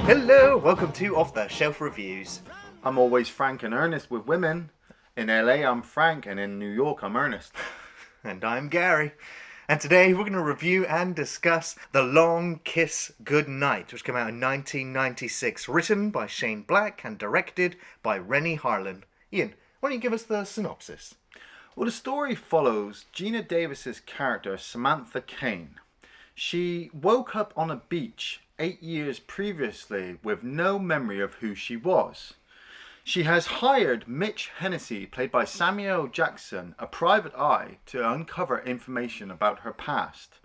Hello, welcome to Off the Shelf Reviews. I'm always frank and earnest with women. In LA, I'm frank, and in New York, I'm earnest. And I'm Gary. And today we're going to review and discuss The Long Kiss Goodnight, which came out in 1996, written by Shane Black and directed by Renny Harlin. Iain, why don't you give us the synopsis? Well, the story follows Geena Davis's character, Samantha Kane. She woke up on a beach 8 years previously with no memory of who she was. She has hired Mitch Hennessy, played by Samuel Jackson, a private eye, to uncover information about her past.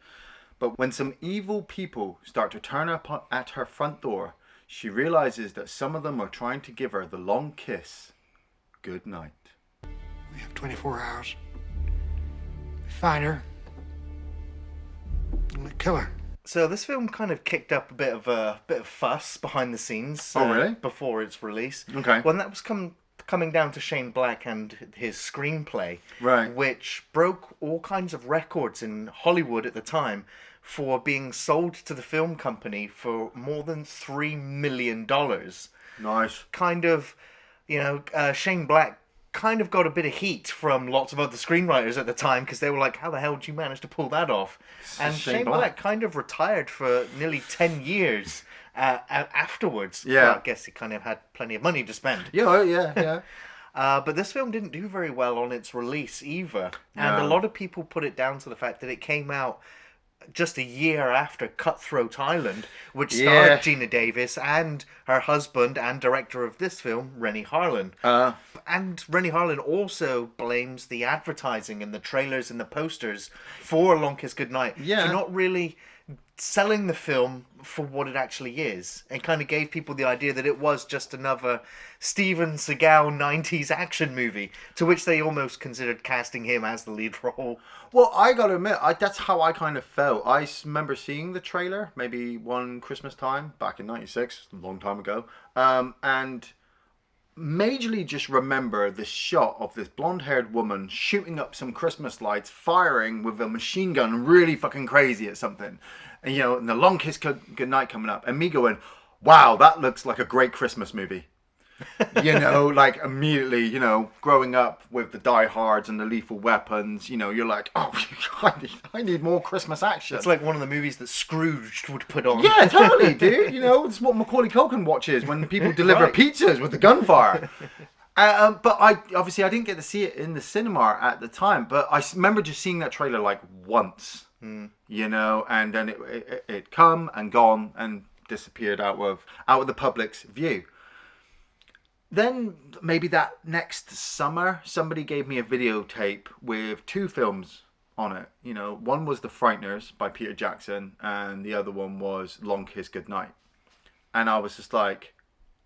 But when some evil people start to turn up at her front door, she realizes that some of them are trying to give her the long kiss goodnight. We have 24 hours. Find her. I'm gonna kill her. So this film kind of kicked up a bit of fuss behind the scenes. Oh, really? Before its release. Okay. When that was coming down to Shane Black and his screenplay, Right. which broke all kinds of records in Hollywood at the time for being sold to the film company for more than $3 million. Nice. Kind of, Shane Black kind of got a bit of heat from lots of other screenwriters at the time because they were like, how the hell did you manage to pull that off? And Shane Black kind of retired for nearly 10 years afterwards. Yeah. Well, I guess he kind of had plenty of money to spend. Yeah. But this film didn't do very well on its release either. And No. a lot of people put it down to the fact that it came out just a year after Cutthroat Island, which starred Geena Davis and her husband and director of this film, Renny Harlin. And Renny Harlin also blames the advertising and the trailers and the posters for Long Kiss Goodnight Yeah. for not really selling the film for what it actually is, and kind of gave people the idea that it was just another Steven Seagal 90s action movie, to which they almost considered casting him as the lead role. Well, I gotta admit, that's how I kind of felt. I remember seeing the trailer, maybe one Christmas time, back in 96, a long time ago, and majorly just remember the shot of this blonde-haired woman shooting up some Christmas lights, firing with a machine gun really fucking crazy at something. And, and the Long Kiss Goodnight coming up, and me going, wow, that looks like a great Christmas movie. Like immediately, growing up with the Die Hards and the Lethal Weapons, you're like, oh, I need more Christmas action. It's like one of the movies that Scrooge would put on. Yeah, totally, dude. It's what Macaulay Culkin watches when people deliver Right. pizzas with the gunfire. But I didn't get to see it in the cinema at the time, but I remember just seeing that trailer like once, and then it come and gone and disappeared out of the public's view. Then maybe that next summer, somebody gave me a videotape with two films on it. One was The Frighteners by Peter Jackson, and the other one was Long Kiss Goodnight. And I was just like,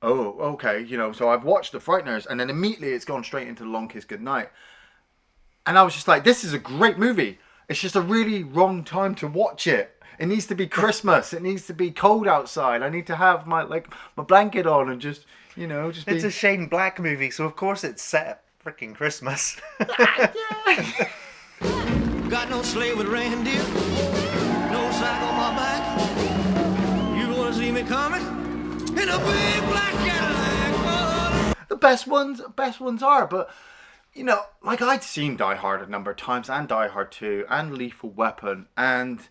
oh, okay, so I've watched The Frighteners, and then immediately it's gone straight into Long Kiss Goodnight. And I was just like, this is a great movie. It's just a really wrong time to watch it. It needs to be Christmas. It needs to be cold outside. I need to have my blanket on and just, just be... It's a Shane Black movie, so of course it's set at freaking Christmas. Got no sleigh with reindeer, no sack on my back. You wanna see me coming in a big black Cadillac? The best ones are, but I'd seen Die Hard a number of times, and Die Hard 2 and Lethal Weapon, and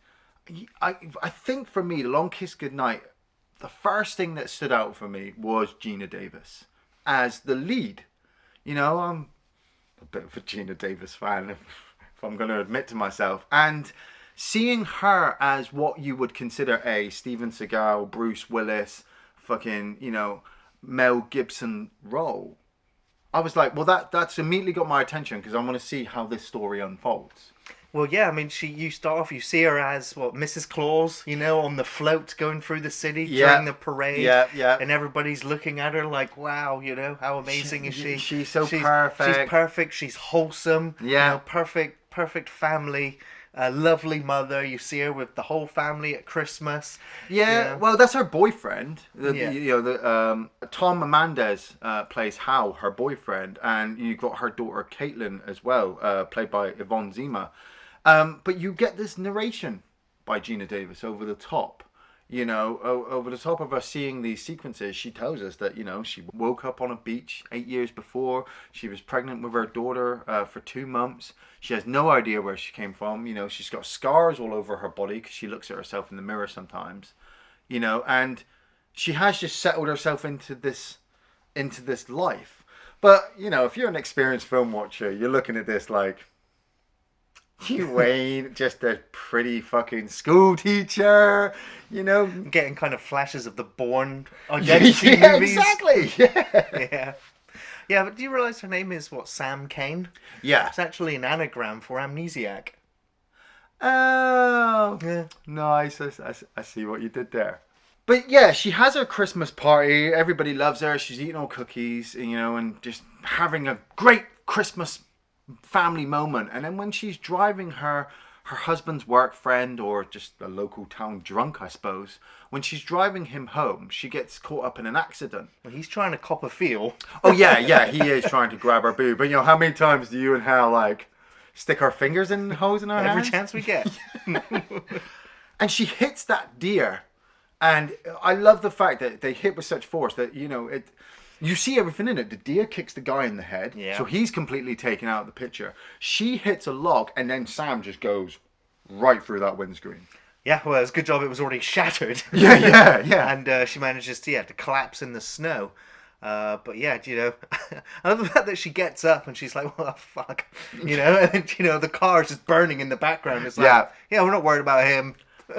I think for me, The Long Kiss Goodnight, the first thing that stood out for me was Geena Davis as the lead. I'm a bit of a Geena Davis fan, if I'm going to admit to myself, and seeing her as what you would consider a Steven Seagal, Bruce Willis, fucking, Mel Gibson role, I was like, well, that's immediately got my attention because I want to see how this story unfolds. Well, yeah, I mean, you start off, you see her as, Mrs. Claus, on the float going through the city during the parade. Yeah. And everybody's looking at her like, wow, how amazing is she? She's so perfect. She's perfect, she's wholesome. Yeah. Perfect family. A lovely mother. You see her with the whole family at Christmas. Yeah, well, that's her boyfriend. Tom Amandes plays Hal, her boyfriend, and you've got her daughter Caitlin as well, played by Yvonne Zima. But you get this narration by Geena Davis over the top. You know, over the top of us seeing these sequences, she tells us that, you know, she woke up on a beach 8 years before. She was pregnant with her daughter for 2 months. She has no idea where she came from. You know, she's got scars all over her body because she looks at herself in the mirror sometimes. You know, and she has just settled herself into this life. But, you know, if you're an experienced film watcher, you're looking at this like, you ain't just a pretty fucking school teacher, you know. Getting kind of flashes of the Bourne identity yeah, movies. Exactly. Yeah. Yeah. Yeah, but do you realise her name is Sam Kane? Yeah. It's actually an anagram for amnesiac. Oh. Yeah. Nice. I see what you did there. But yeah, she has her Christmas party. Everybody loves her. She's eating all cookies, you know, and just having a great Christmas family moment. And then when she's driving her husband's work friend, or just a local town drunk, I suppose, when she's driving him home, she gets caught up in an accident. Well, he's trying to cop a feel. Oh yeah, he is trying to grab her boob. But you know, how many times do you and Hal like stick our fingers in holes in our Every hands? chance we get. And she hits that deer. And I love the fact that they hit with such force that, you know, you see everything in it. The deer kicks the guy in the head, so he's completely taken out of the picture. She hits a log, and then Sam just goes right through that windscreen. Yeah, well, it's a good job it was already shattered. Yeah. And she manages to collapse in the snow. But yeah, you know, I love the fact that she gets up and she's like, well, fuck. You know, and then, you know, the car's just burning in the background. It's like, yeah, we're not worried about him.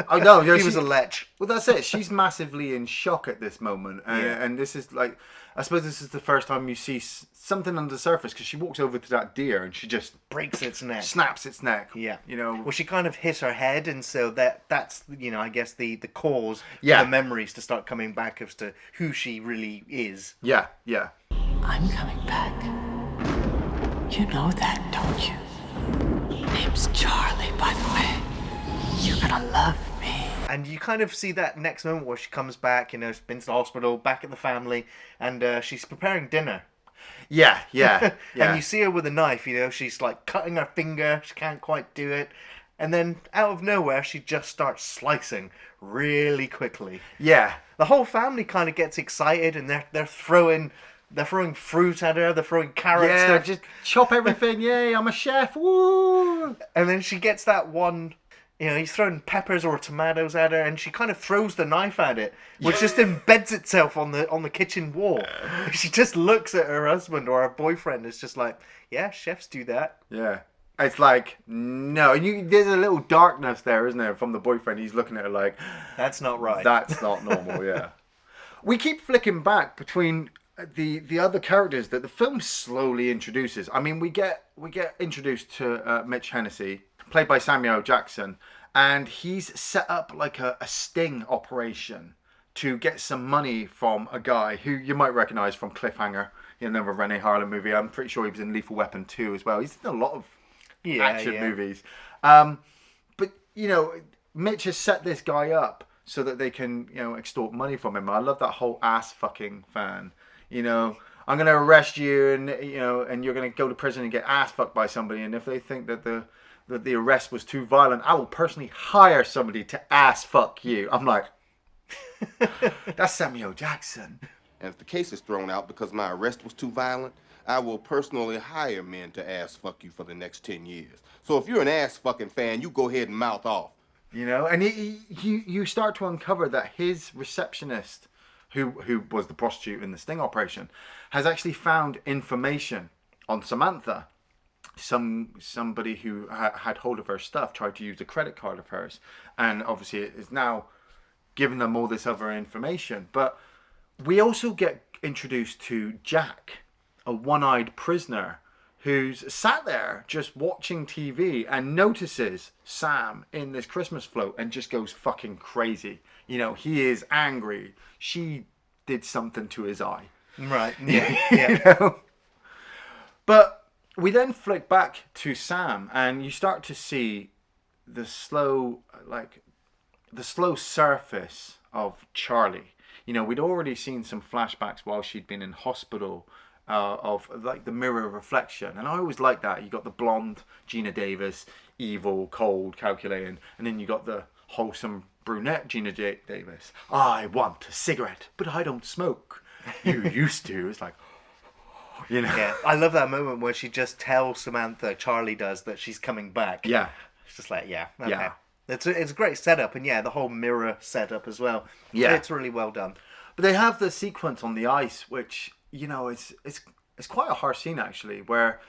Oh no, he was a lech. Well, that's it. She's massively in shock at this moment, and this is like, I suppose this is the first time you see something under the surface, because she walks over to that deer and she just breaks its neck, snaps its neck. Yeah, you know. Well, she kind of hit her head, and so that's you know, I guess the cause for the memories to start coming back as to who she really is. Yeah. I'm coming back. You know that, don't you? Name's Charlie, by the way. You're gonna love me. And you kind of see that next moment where she comes back, you know, she's been to the hospital, back at the family, and she's preparing dinner. Yeah. And you see her with a knife, you know, she's like cutting her finger, she can't quite do it. And then out of nowhere, she just starts slicing really quickly. Yeah. The whole family kind of gets excited, and they're throwing fruit at her, they're throwing carrots. Yeah, they're just chop everything. Yay, I'm a chef. Woo! And then she gets that one, you know, he's throwing peppers or tomatoes at her, and she kind of throws the knife at it, which just embeds itself on the kitchen wall. She just looks at her husband or her boyfriend. It's just like, yeah, chefs do that. Yeah. It's like, no. And there's a little darkness there, isn't there, from the boyfriend. He's looking at her like, that's not right. That's not normal, yeah. We keep flicking back between the other characters that the film slowly introduces. I mean, we get introduced to Mitch Hennessy, played by Samuel L. Jackson, and he's set up like a sting operation to get some money from a guy who you might recognise from Cliffhanger, another Renny Harlin movie. I'm pretty sure he was in Lethal Weapon 2 as well. He's in a lot of action movies. But, you know, Mitch has set this guy up so that they can, you know, extort money from him. I love that whole ass fucking fan. You know, I'm going to arrest you, and, you know, and you're going to go to prison and get ass fucked by somebody. And if they think that the arrest was too violent, I will personally hire somebody to ass fuck you. I'm like, that's Samuel Jackson. And if the case is thrown out because my arrest was too violent, I will personally hire men to ass fuck you for the next 10 years. So if you're an ass fucking fan, you go ahead and mouth off. You know, and you start to uncover that his receptionist, who was the prostitute in the sting operation, has actually found information on Samantha. Somebody who had hold of her stuff tried to use a credit card of hers, and obviously it is now giving them all this other information. But we also get introduced to Jack, a one-eyed prisoner who's sat there just watching TV and notices Sam in this Christmas float and just goes fucking crazy. You know, he is angry. She did something to his eye. Right. Yeah. You know? But we then flick back to Sam, and you start to see the slow surface of Charlie. You know, we'd already seen some flashbacks while she'd been in hospital of like the mirror reflection, and I always like that. You got the blonde Geena Davis, evil, cold, calculating, and then you got the wholesome brunette Geena Davis. I want a cigarette, but I don't smoke. You used to. It's like, you know. Yeah, I love that moment where she just tells Samantha, Charlie does, that she's coming back. Yeah. It's just like, yeah, okay. Yeah. It's a great setup, and yeah, the whole mirror setup as well. Yeah. It's really well done. But they have the sequence on the ice, which, you know, it's quite a harsh scene, actually, where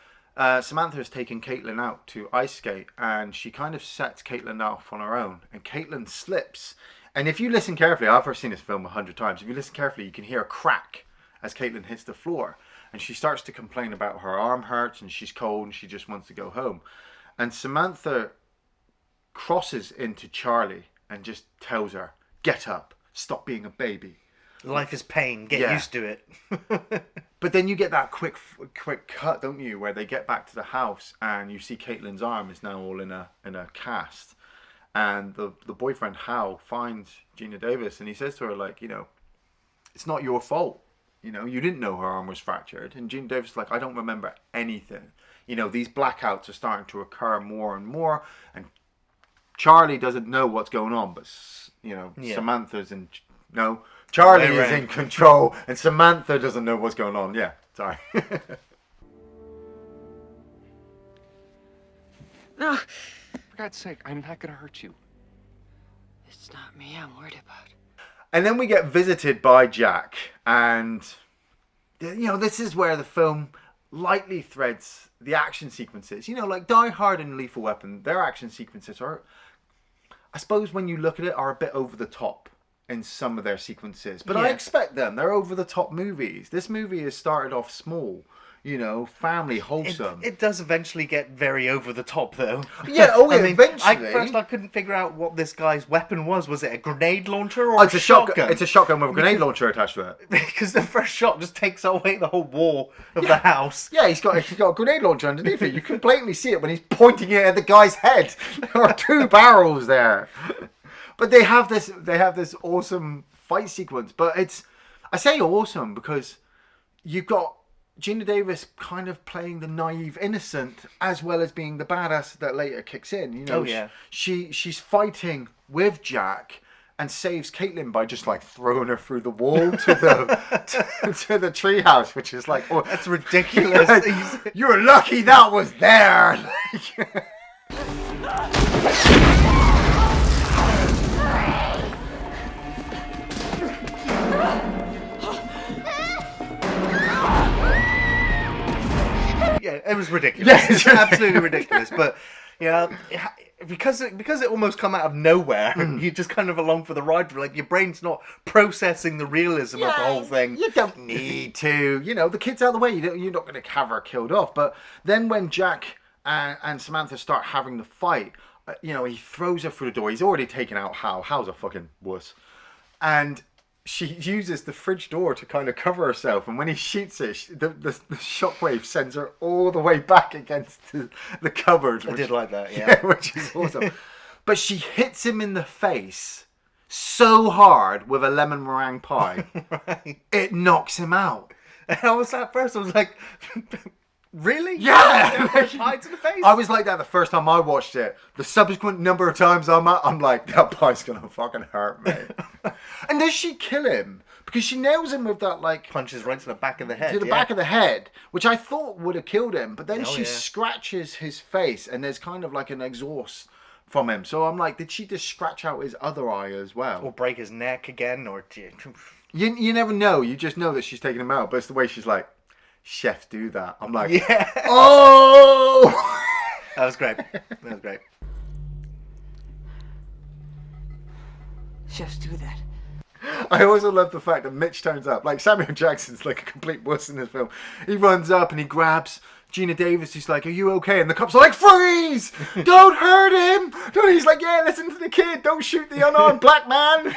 Samantha has taken Caitlin out to ice skate, and she kind of sets Caitlin off on her own, and Caitlin slips. And if you listen carefully, I've seen this film 100 times, if you listen carefully, you can hear a crack as Caitlin hits the floor. And she starts to complain about her arm hurts, and she's cold, and she just wants to go home. And Samantha crosses into Charlie and just tells her, get up, stop being a baby. Life is pain, get used to it. But then you get that quick cut, don't you, where they get back to the house and you see Caitlin's arm is now all in a cast. And the boyfriend, Hal, finds Geena Davis and he says to her, like, you know, it's not your fault. You know, you didn't know her arm was fractured. And Geena Davis is like, I don't remember anything. You know, these blackouts are starting to occur more and more. And Charlie doesn't know what's going on, but, you know, Samantha's in... No, Charlie is in control and Samantha doesn't know what's going on. Yeah, sorry. No, for God's sake, I'm not going to hurt you. It's not me I'm worried about. And then we get visited by Jack, and you know, this is where the film lightly threads the action sequences. You know, like Die Hard and Lethal Weapon, their action sequences are, I suppose when you look at it, are a bit over the top in some of their sequences. But I expect them. They're over the top movies. This movie has started off small. You know, family, wholesome. It does eventually get very over the top, though. Yeah, I mean, eventually. First, I couldn't figure out what this guy's weapon was. Was it a grenade launcher or it's a shotgun? It's a shotgun with a grenade launcher attached to it. Because the first shot just takes away the whole wall of the house. Yeah, he's got a grenade launcher underneath it. You can blatantly see it when he's pointing it at the guy's head. There are two barrels there. But they have this awesome fight sequence. But I say awesome because you've got Geena Davis kind of playing the naive innocent as well as being the badass that later kicks in. You know, she's fighting with Jack and saves Caitlin by just like throwing her through the wall to the treehouse, which is like, oh, that's ridiculous. You're lucky that was there. Yeah, it was ridiculous. It's absolutely ridiculous. But yeah, because it almost come out of nowhere, you're just kind of along for the ride. Like your brain's not processing the realism of the whole thing. You don't need to. You know, the kid's out of the way. You're not going to have her killed off. But then when Jack and Samantha start having the fight, you know, he throws her through the door. He's already taken out Hal. Hal's a fucking wuss. And she uses the fridge door to kind of cover herself, and when he shoots it, the shockwave sends her all the way back against the cupboard. I did like that, yeah. Which is awesome. But she hits him in the face so hard with a lemon meringue pie, Right. It knocks him out. And I was at first, I was like, really? Yeah! Pie to the face? I was like that the first time I watched it. The subsequent number of times I'm like, that pie's gonna fucking hurt me. And does she kill him? Because she nails him with that, like... Punches right to the back of the head. To the back of the head, which I thought would have killed him. But then she scratches his face, and there's kind of like an exhaust from him. So I'm like, did she just scratch out his other eye as well? Or break his neck again, or... You never know. You just know that she's taking him out. But it's the way she's like, chefs do that. I'm like, yeah. Oh! That was great. That was great. Chefs do that. I also love the fact that Mitch turns up. Like, Samuel Jackson's like a complete wuss in this film. He runs up and he grabs Geena Davis. He's like, are you okay? And the cops are like, freeze! Don't hurt him! He's like, yeah, listen to the kid. Don't shoot the unarmed black man.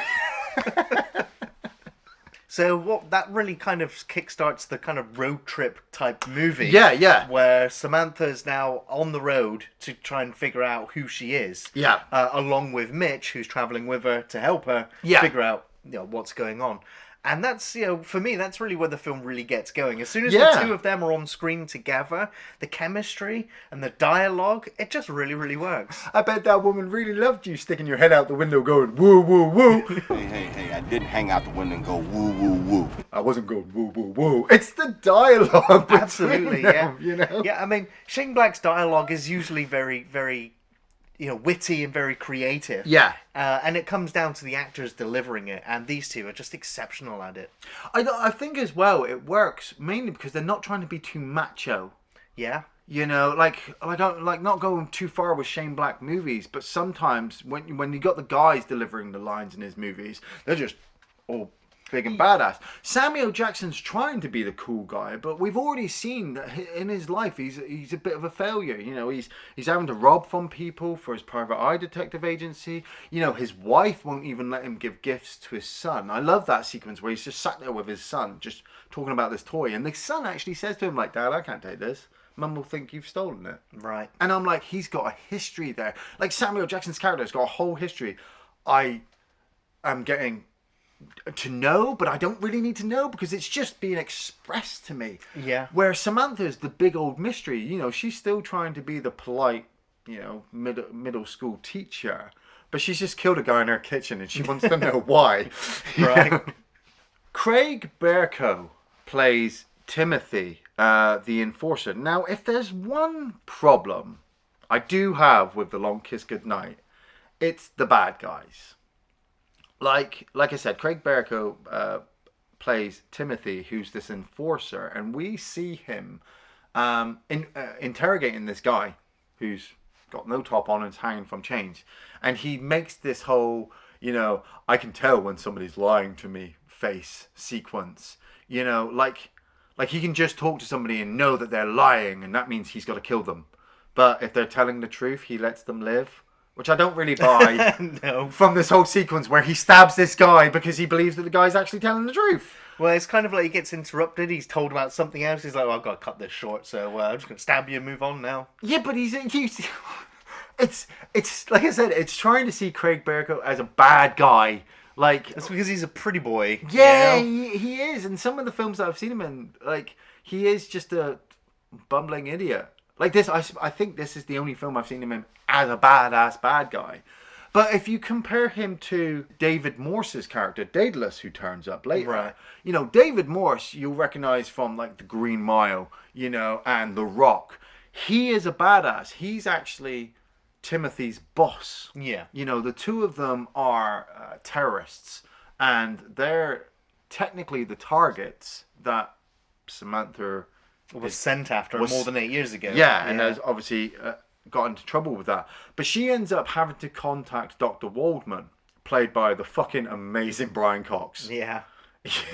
So that really kind of kickstarts the kind of road trip type movie. Yeah. Where Samantha's now on the road to try and figure out who she is. Yeah. Along with Mitch, who's traveling with her to help her figure out what's going on. And that's, for me, that's really where the film really gets going. As soon as Yeah. the two of them are on screen together, the chemistry and the dialogue, it just really, really works. I bet that woman really loved you sticking your head out the window going, woo, woo, woo. Hey, I didn't hang out the window and go woo, woo, woo. I wasn't going, woo, woo, woo. It's the dialogue between Absolutely, them, yeah. Yeah, I mean, Shane Black's dialogue is usually very, very, witty and very creative. Yeah. And it comes down to the actors delivering it, and these two are just exceptional at it. I think as well it works mainly because they're not trying to be too macho. Yeah. Like not going too far with Shane Black movies, but sometimes when you got the guys delivering the lines in his movies, they're just all big and badass. Samuel Jackson's trying to be the cool guy, but we've already seen that in his life he's a bit of a failure. He's having to rob from people for his private eye detective agency. His wife won't even let him give gifts to his son. I love that sequence where he's just sat there with his son, just talking about this toy, and the son actually says to him like, "Dad, I can't take this. Mum will think you've stolen it." Right. And I'm like, he's got a history there. Like Samuel Jackson's character's got a whole history. I am getting to know, but I don't really need to know because it's just being expressed to me. Yeah. Where Samantha's the big old mystery. She's still trying to be the polite, middle school teacher, but she's just killed a guy in her kitchen and she wants to know why. Right. Craig Berko plays Timothy, the enforcer. Now, if there's one problem I do have with The Long Kiss Goodnight, it's the bad guys. Like I said, Craig Berko plays Timothy, who's this enforcer, and we see him interrogating this guy who's got no top on and is hanging from chains. And he makes this whole, I can tell when somebody's lying to me face sequence. Like he can just talk to somebody and know that they're lying, and that means he's got to kill them. But if they're telling the truth, he lets them live. Which I don't really buy. No. From this whole sequence where he stabs this guy because he believes that the guy's actually telling the truth. Well, it's kind of like he gets interrupted. He's told about something else. He's like, "I've got to cut this short, so I'm just going to stab you and move on now." Yeah, but he's it's like I said, it's trying to see Craig Berko as a bad guy. Like, It's because he's a pretty boy. yeah, he is. And some of the films that I've seen him in, like, he is just a bumbling idiot. Like this, I think this is the only film I've seen him in as a badass bad guy. But if you compare him to David Morse's character, Daedalus, who turns up later, Right. David Morse, you'll recognize from like The Green Mile, and The Rock. He is a badass. He's actually Timothy's boss. Yeah. The two of them are terrorists, and they're technically the targets that Samantha Was sent after more than 8 years ago. Yeah, and has obviously got into trouble with that. But she ends up having to contact Dr. Waldman, played by the fucking amazing Brian Cox. Yeah.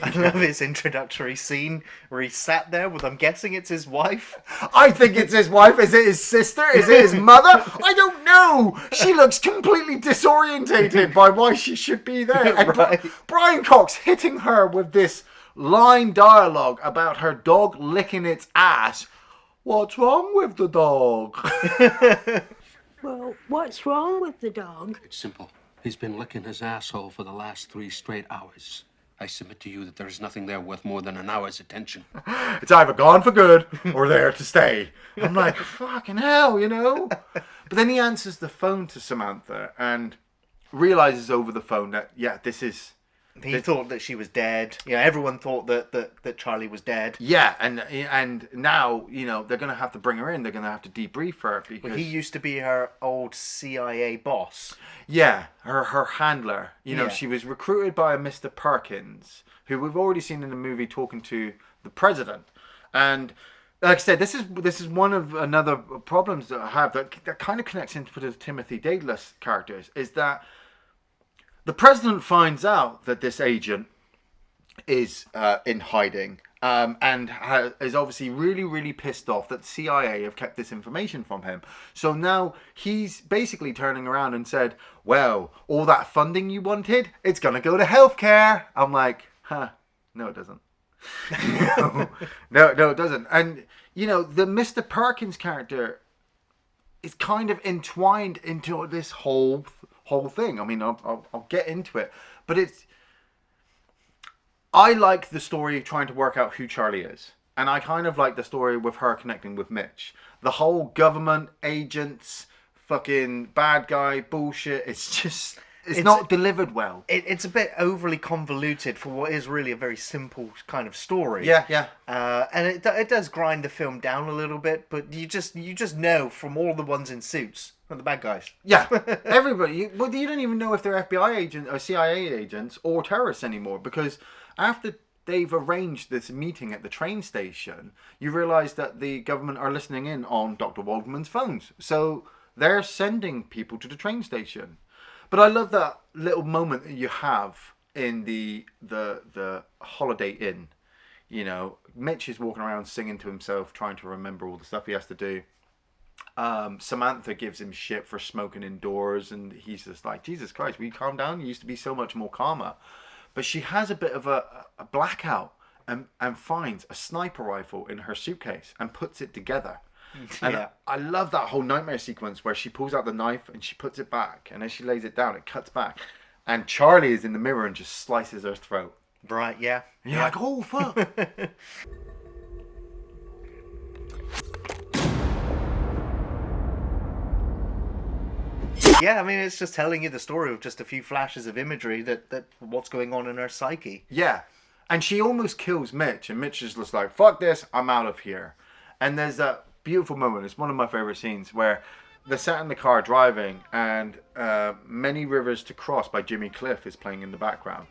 I love his introductory scene where he sat there with, I'm guessing it's his wife. I think it's his wife. Is it his sister? Is it his mother? I don't know. She looks completely disorientated by why she should be there. And Right. Brian Cox hitting her with this line dialogue about her dog licking its ass. What's wrong with the dog? Well, what's wrong with the dog? It's simple. He's been licking his asshole for the last 3 straight hours. I submit to you that there is nothing there worth more than an hour's attention. It's either gone for good or there to stay. I'm like, fucking hell, But then he answers the phone to Samantha and realizes over the phone that, this is... He thought that she was dead. Everyone thought that Charlie was dead. Yeah, and now, they're going to have to bring her in. They're going to have to debrief her. Because Well, he used to be her old CIA boss. Yeah, her handler. Yeah. She was recruited by a Mr. Perkins, who we've already seen in the movie talking to the president. And like I said, this is one of another problems that I have that kind of connects into the Timothy Daedalus characters, is that the president finds out that this agent is in hiding and is obviously really, really pissed off that the CIA have kept this information from him. So now he's basically turning around and said, well, all that funding you wanted, it's going to go to healthcare. I'm like, no, it doesn't. No, it doesn't. And, the Mr. Perkins character is kind of entwined into this whole thing. I mean, I'll get into it, but I like the story trying to work out who Charlie is. And I kind of like the story with her connecting with Mitch. The whole government, agents, fucking bad guy bullshit, it's not delivered well. It's a bit overly convoluted for what is really a very simple kind of story. Yeah. And it does grind the film down a little bit, but you just know from all the ones in suits, they're the bad guys. Yeah, everybody. You don't even know if they're FBI agents or CIA agents or terrorists anymore, because after they've arranged this meeting at the train station, you realise that the government are listening in on Dr. Waldman's phones. So they're sending people to the train station. But I love that little moment that you have in the Holiday Inn. You know, Mitch is walking around singing to himself, trying to remember all the stuff he has to do. Samantha gives him shit for smoking indoors, and he's just like, Jesus Christ, will you calm down? You used to be so much more calmer. But she has a bit of a blackout and finds a sniper rifle in her suitcase and puts it together. And I love that whole nightmare sequence where she pulls out the knife and she puts it back, and as she lays it down, it cuts back, and Charlie is in the mirror and just slices her throat. Right, yeah. And you're like, oh, fuck. Yeah, I mean, it's just telling you the story with just a few flashes of imagery that what's going on in her psyche. Yeah. And she almost kills Mitch, and Mitch is just like, fuck this, I'm out of here. And there's that beautiful moment, it's one of my favourite scenes, where they're sat in the car driving, and Many Rivers to Cross by Jimmy Cliff is playing in the background.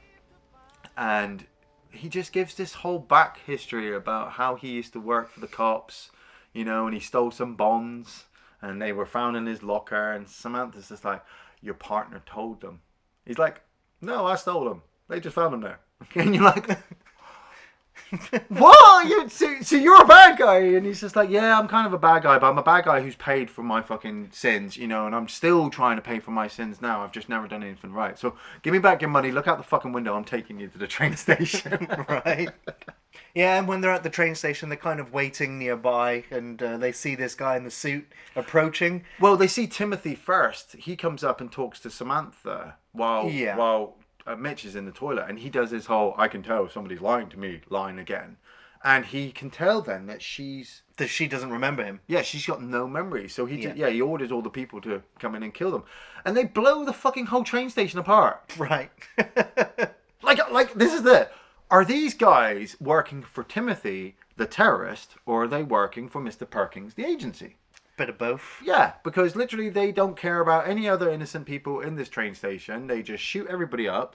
And he just gives this whole back history about how he used to work for the cops, you know, and he stole some bonds, and they were found in his locker, and Samantha's just like, your partner told them. He's like, no, I stole them. They just found them there. And you're like, what? So you're a bad guy? And he's just like, yeah, I'm kind of a bad guy, but I'm a bad guy who's paid for my fucking sins, you know, and I'm still trying to pay for my sins now. I've just never done anything right. So give me back your money. Look out the fucking window. I'm taking you to the train station. Right. Yeah, and when they're at the train station, they're kind of waiting nearby, and they see this guy in the suit approaching. Well, they see Timothy first. He comes up and talks to Samantha while Mitch is in the toilet, and he does his whole, I can tell somebody's lying to me line again. And he can tell then that she doesn't remember him. Yeah, she's got no memory. So he orders all the people to come in and kill them. And they blow the fucking whole train station apart. Right. like this is it. Are these guys working for Timothy, the terrorist, or are they working for Mr. Perkins, the agency? Bit of both. Yeah, because literally they don't care about any other innocent people in this train station. They just shoot everybody up.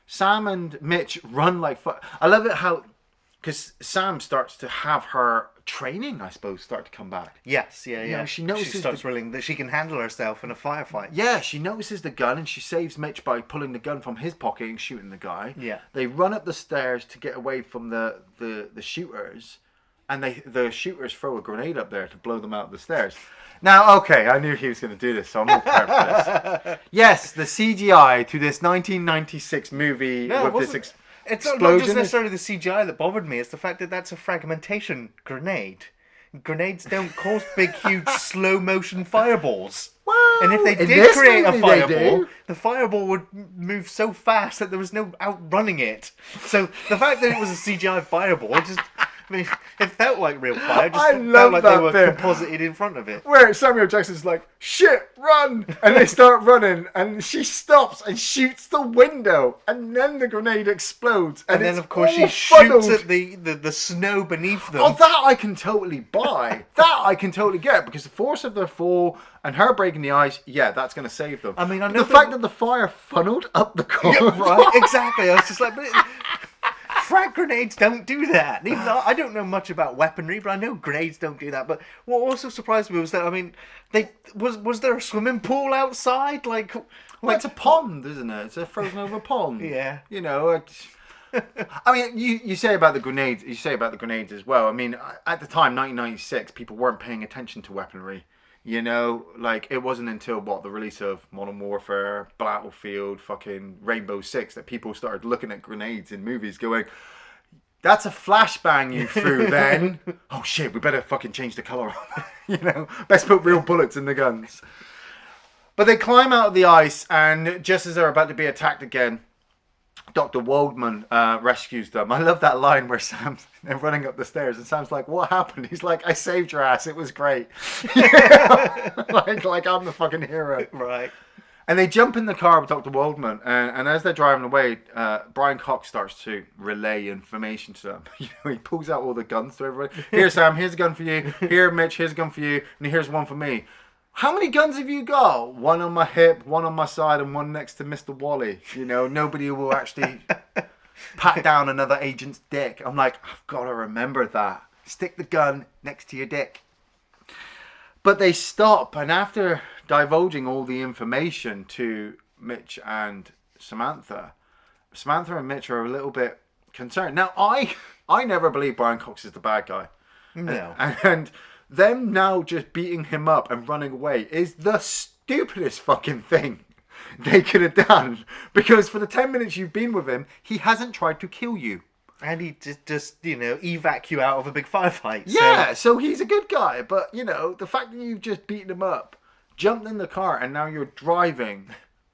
Sam and Mitch run like fuck. I love it how, because Sam starts to have her training, I suppose, start to come back. Yes, yeah. You know, she starts realizing that she can handle herself in a firefight. Yeah, she notices the gun and she saves Mitch by pulling the gun from his pocket and shooting the guy. Yeah. They run up the stairs to get away from the shooters, and the shooters throw a grenade up there to blow them out of the stairs. Now, okay, I knew he was going to do this, so I'm all prepared for this. Yes, the CGI to this 1996 movie with this it's explosion. not just necessarily the CGI that bothered me, it's the fact that that's a fragmentation grenade. Grenades don't cause big, huge, slow-motion fireballs. Well, and if they did create a fireball, the fireball would move so fast that there was no outrunning it. So the fact that it was a CGI fireball, it felt like real fire. It just felt like they were composited in front of it. Where Samuel Jackson's like, shit, run! And they start running, and she stops and shoots the window, and then the grenade explodes. And then, of course, she shoots at the snow beneath them. Oh, that I can totally buy. That I can totally get, because the force of their fall and her breaking the ice, yeah, that's going to save them. I mean, I know the fact that the fire funneled up the corridor. Yeah, right, exactly. I was just like, but frag grenades don't do that. Even though I don't know much about weaponry, but I know grenades don't do that. But what also surprised me was that, I mean, was there a swimming pool outside? Like it's a pond, isn't it? It's a frozen over pond. Yeah. You know, I mean, you say about the grenades. You say about the grenades as well. I mean, at the time, 1996, people weren't paying attention to weaponry. You know, like, it wasn't until, the release of Modern Warfare, Battlefield, fucking Rainbow Six, that people started looking at grenades in movies going, that's a flashbang you threw then. Oh shit, we better fucking change the colour on. You know, best put real bullets in the guns. But they climb out of the ice, and just as they're about to be attacked again, Dr. Waldman rescues them. I love that line where they're running up the stairs and Sam's like, what happened? He's like, I saved your ass. It was great. like I'm the fucking hero. Right. And they jump in the car with Dr. Waldman, and as they're driving away, Brian Cox starts to relay information to them. He pulls out all the guns to everybody. Here, Sam, here's a gun for you. Here, Mitch, here's a gun for you. And here's one for me. How many guns have you got? One on my hip, one on my side, and one next to Mr. Wally. Nobody will actually pat down another agent's dick. I'm like, I've got to remember that. Stick the gun next to your dick. But they stop, and after divulging all the information to Mitch and Samantha and Mitch are a little bit concerned. Now, I never believed Brian Cox is the bad guy. No. And them now just beating him up and running away is the stupidest fucking thing they could have done. Because for the 10 minutes you've been with him, he hasn't tried to kill you. And he just evac you out of a big firefight. Yeah, so he's a good guy. But, the fact that you've just beaten him up, jumped in the car, and now you're driving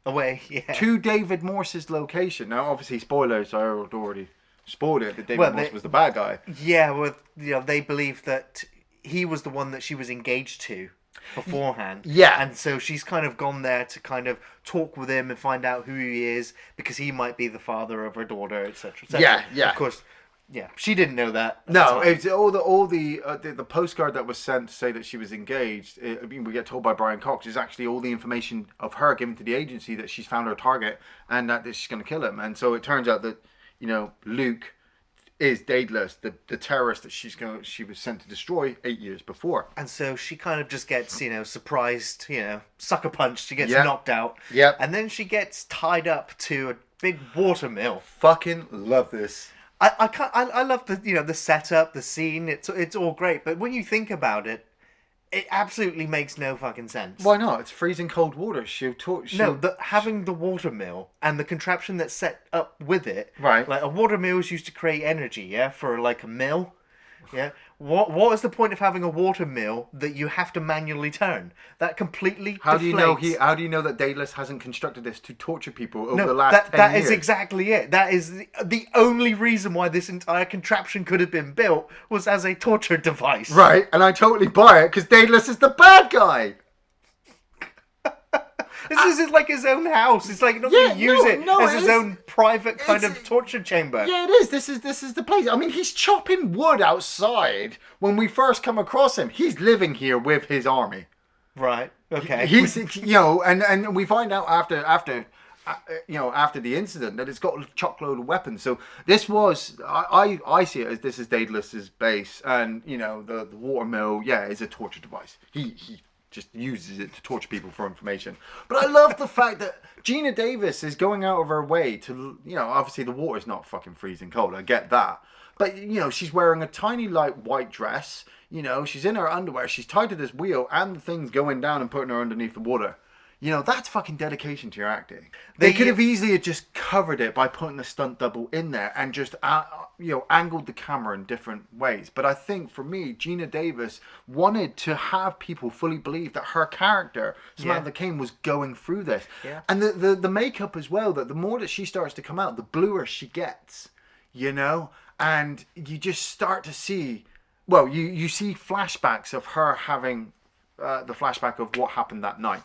away to David Morse's location. Now, obviously, spoilers, I already spoiled it, that David Morse was the bad guy. Yeah, well, they believe that he was the one that she was engaged to beforehand. Yeah. And so she's kind of gone there to kind of talk with him and find out who he is, because he might be the father of her daughter, etc. Yeah. Of course, yeah, she didn't know that. No, it's all the postcard that was sent to say that she was engaged. We get told by Brian Cox is actually all the information of her given to the agency that she's found her target and that she's going to kill him. And so it turns out that Luke is Daedalus, the terrorist that she was sent to destroy 8 years before. And so she kind of just gets, surprised, sucker punched. She gets knocked out. Yep. And then she gets tied up to a big watermill. Fucking love this. I love the setup, the scene. It's all great. But when you think about it, it absolutely makes no fucking sense. Why not? It's freezing cold water. Having the watermill and the contraption that's set up with it. Right. Like a watermill is used to create energy, for like a mill. Yeah. What is the point of having a watermill that you have to manually turn? That completely How deflates. How do you know that Daedalus hasn't constructed this to torture people over the last 10 years? That is exactly it. That is the only reason why this entire contraption could have been built was as a torture device. Right, and I totally buy it because Daedalus is the bad guy. This is like his own house. It's like not going to use it as his own private kind of torture chamber. Yeah, it is. This is the place. I mean, he's chopping wood outside when we first come across him. He's living here with his army. Right. Okay. He's and we find out after the incident that it's got a chockload of weapons. So this was I see it as this is Daedalus's base, and the watermill is a torture device. He just uses it to torture people for information. But I love the fact that Geena Davis is going out of her way to, obviously the water's not fucking freezing cold. I get that. But, she's wearing a tiny light white dress. She's in her underwear. She's tied to this wheel and the thing's going down and putting her underneath the water. That's fucking dedication to your acting. They could have easily just covered it by putting the stunt double in there and just, angled the camera in different ways. But I think for me, Geena Davis wanted to have people fully believe that her character, Samantha Cain, was going through this. Yeah. And the makeup as well, that the more that she starts to come out, the bluer she gets, and you just start to see, you see flashbacks of her having the flashback of what happened that night.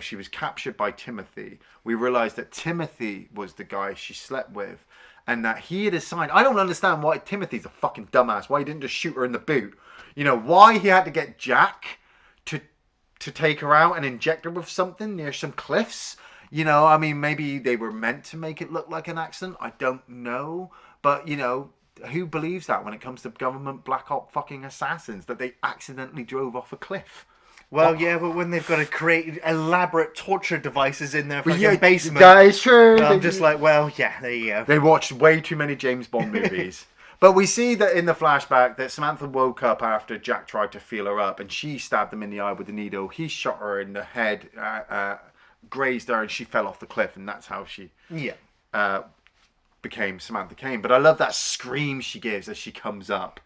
She was captured by Timothy. We realized that Timothy was the guy she slept with, and that he had assigned. I don't understand why Timothy's a fucking dumbass. Why he didn't just shoot her in the boot. Why he had to get Jack to take her out and inject her with something near some cliffs. Maybe they were meant to make it look like an accident. I don't know, but who believes that when it comes to government black op fucking assassins, that they accidentally drove off a cliff? Well, yeah, but when they've got to create elaborate torture devices in their fucking basement. That is true. I'm just like, there you go. They watched way too many James Bond movies. But we see that in the flashback that Samantha woke up after Jack tried to feel her up, and she stabbed him in the eye with a needle. He shot her in the head, grazed her, and she fell off the cliff, and that's how she became Samantha Cain. But I love that scream she gives as she comes up.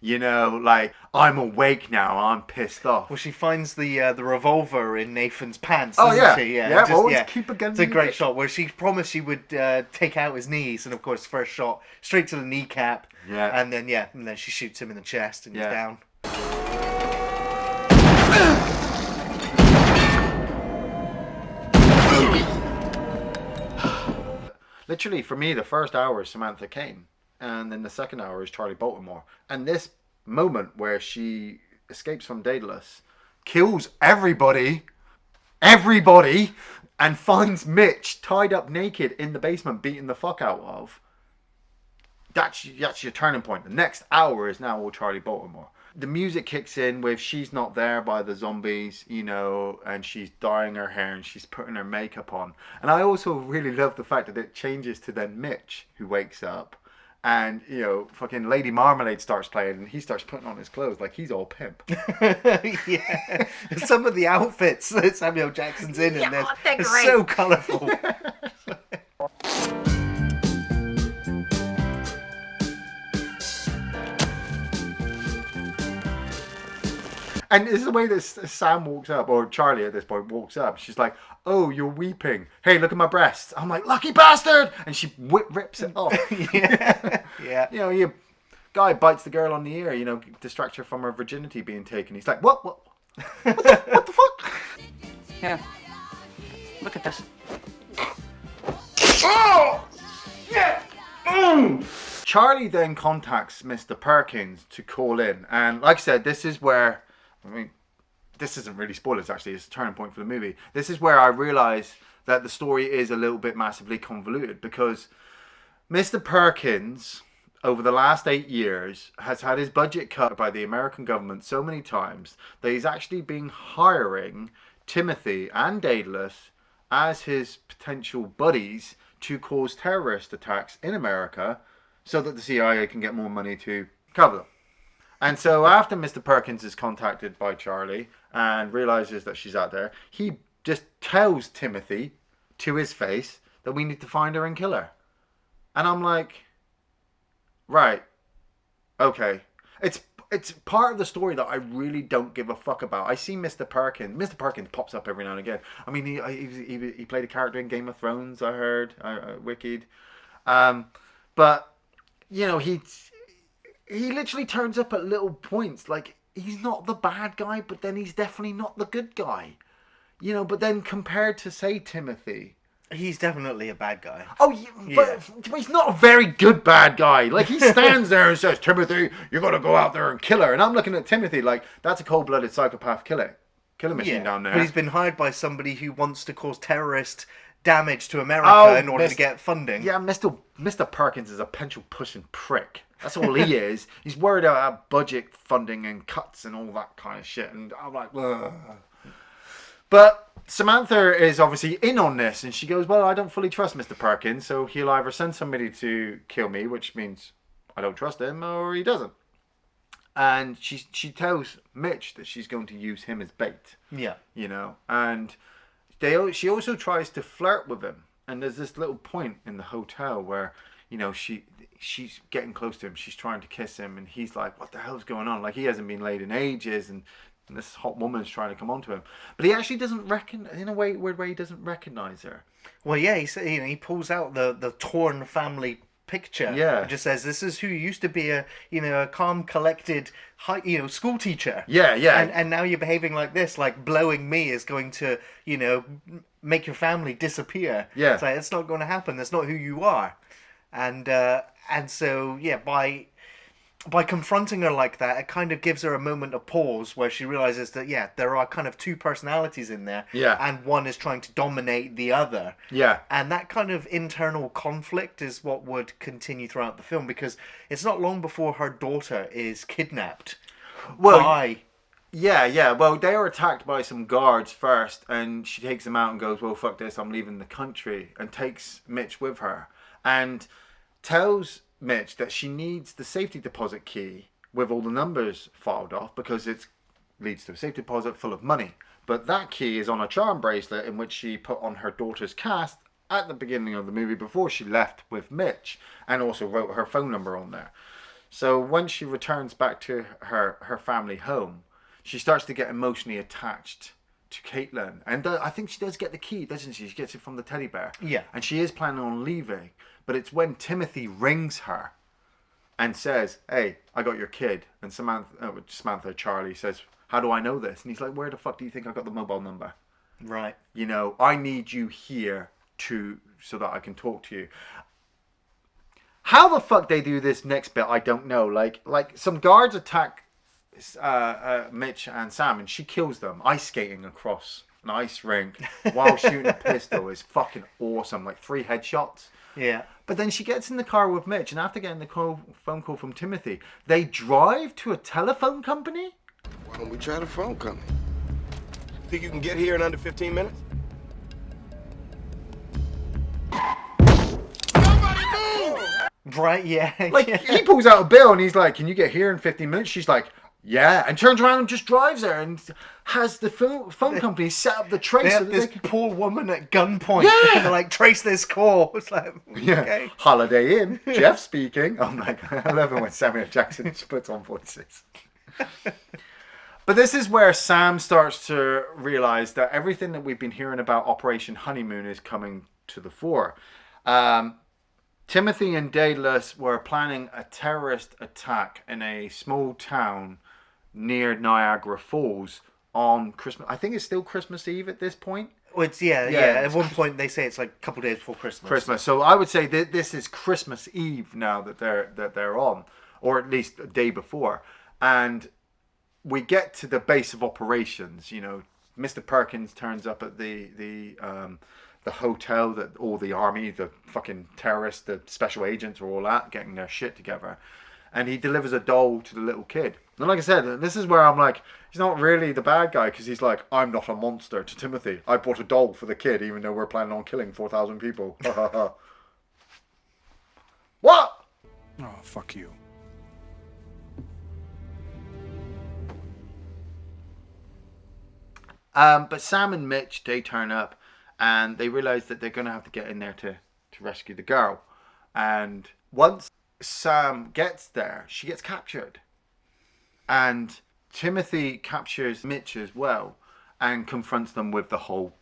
You know, like, I'm awake now, I'm pissed off. Well, she finds the revolver in Nathan's pants, Oh, doesn't yeah. she? Yeah, always keep a gun It's a in your great dick. shot where she promised she would take out his knees, and of course, first shot straight to the kneecap. Yeah. And then she shoots him in the chest, and he's down. Literally, for me, the first hour is Samantha Cain, and then the second hour is Charlie Baltimore. And this moment where she escapes from Daedalus, kills everybody, and finds Mitch tied up naked in the basement, beaten the fuck out of. That's your turning point. The next hour is now all Charlie Baltimore. The music kicks in with She's Not There by the Zombies, you know, and she's dyeing her hair and she's putting her makeup on. And I also really love the fact that it changes to then Mitch, who wakes up, and, you know, fucking Lady Marmalade starts playing and he starts putting on his clothes like he's all pimp. Yeah. Some of the outfits that Samuel Jackson's in this they're are great. so colourful. And this is the way that Sam walks up, or Charlie at this point walks up. She's like, "Oh, you're weeping. Hey, look at my breasts." I'm like, "Lucky bastard!" And she rips it off. Yeah. You know, your guy bites the girl on the ear, you know, distracts her from her virginity being taken. He's like, what the fuck? Here. Look at this. Charlie then contacts Mr. Perkins to call in. And like I said, this is where, I mean, this isn't really spoilers actually, it's a turning point for the movie. This is where I realise that the story is a little bit massively convoluted, because Mr. Perkins, over the last 8 years, has had his budget cut by the American government so many times that he's actually been hiring Timothy and Daedalus as his potential buddies to cause terrorist attacks in America so that the CIA can get more money to cover them. And so after Mr. Perkins is contacted by Charlie and realizes that she's out there, he just tells Timothy to his face that we need to find her and kill her. And I'm like, right, okay. It's part of the story that I really don't give a fuck about. I see Mr. Perkins. Mr. Perkins pops up every now and again. I mean, he played a character in Game of Thrones, I heard, Wicked. But, you know, he literally turns up at little points. Like, he's not the bad guy, but then he's definitely not the good guy. You know, but then compared to, say, Timothy... He's definitely a bad guy. Oh, yeah. But he's not a very good bad guy. Like, he stands there and says, "Timothy, you got to go out there and kill her." And I'm looking at Timothy like, that's a cold-blooded psychopath killer machine down there. But he's been hired by somebody who wants to cause terrorist damage to America in order to get funding. Yeah, Mr. Perkins is a pencil-pushing prick. That's all he is. He's worried about budget funding and cuts and all that kind of shit. And I'm like, ugh. But Samantha is obviously in on this, and she goes, "Well, I don't fully trust Mr. Perkins, so he'll either send somebody to kill me, which means I don't trust him, or he doesn't." And she tells Mitch that she's going to use him as bait. Yeah. You know, and she also tries to flirt with him. And there's this little point in the hotel where, you know, she's getting close to him. She's trying to kiss him, and he's like, "What the hell's going on?" Like, he hasn't been laid in ages, and this hot woman's trying to come onto him, but he actually doesn't in a weird way, he doesn't recognize her. Well, yeah, he pulls out the torn family picture. Yeah, and just says, "This is who used to be a calm, collected, school teacher." Yeah. And now you're behaving like this, like blowing me is going to make your family disappear. Yeah, it's like, it's not going to happen. That's not who you are. And so yeah, by confronting her like that, it kind of gives her a moment of pause where she realizes that, yeah, there are kind of two personalities in there. Yeah. And one is trying to dominate the other. Yeah. And that kind of internal conflict is what would continue throughout the film, because it's not long before her daughter is kidnapped. Yeah. Well, they are attacked by some guards first, and she takes them out and goes, "Well, fuck this, I'm leaving the country," and takes Mitch with her. And tells Mitch that she needs the safety deposit key with all the numbers filed off, because it leads to a safety deposit full of money. But that key is on a charm bracelet in which she put on her daughter's cast at the beginning of the movie before she left with Mitch, and also wrote her phone number on there. So once she returns back to her family home, she starts to get emotionally attached to Caitlin. And I think she does get the key, doesn't she? She gets it from the teddy bear. Yeah. And she is planning on leaving. But it's when Timothy rings her and says, hey, I got your kid. And Samantha, Charlie, says, how do I know this? And he's like, where the fuck do you think I got the mobile number? Right. You know, I need you here so that I can talk to you. How the fuck they do this next bit, I don't know. Like some guards attack Mitch and Sam, and she kills them ice skating across an ice rink while shooting a pistol is fucking awesome. Like 3 headshots. Yeah. But then she gets in the car with Mitch, and after getting the phone call from Timothy, they drive to a telephone company? Why don't we try the phone company? Think you can get here in under 15 minutes? Right, yeah. Like, he pulls out a bill and he's like, can you get here in 15 minutes? She's like, yeah. And turns around and just drives there and has the phone company set up the trace. They so have that this they can... poor woman at gunpoint. Yeah. And they're like, trace this call. It's like, Yeah. okay. Holiday Inn. Jeff speaking. Oh my God. I love it when Samuel Jackson puts on voices. But this is where Sam starts to realize that everything that we've been hearing about Operation Honeymoon is coming to the fore. Timothy and Daedalus were planning a terrorist attack in a small town near Niagara Falls on Christmas. I think it's still Christmas Eve at this point. Well, it's, yeah. At one point, they say it's like a couple of days before Christmas. So I would say that this is Christmas Eve now that they're on, or at least a day before. And we get to the base of operations. You know, Mr. Perkins turns up at the hotel that all the army, the fucking terrorists, the special agents are all at, getting their shit together. And he delivers a doll to the little kid. And like I said, this is where I'm like, he's not really the bad guy, because he's like, I'm not a monster to Timothy. I bought a doll for the kid, even though we're planning on killing 4,000 people. What? Oh, fuck you. But Sam and Mitch, they turn up. And they realize that they're going to have to get in there to rescue the girl. And once Sam gets there, she gets captured. And Timothy captures Mitch as well and confronts them with the whole...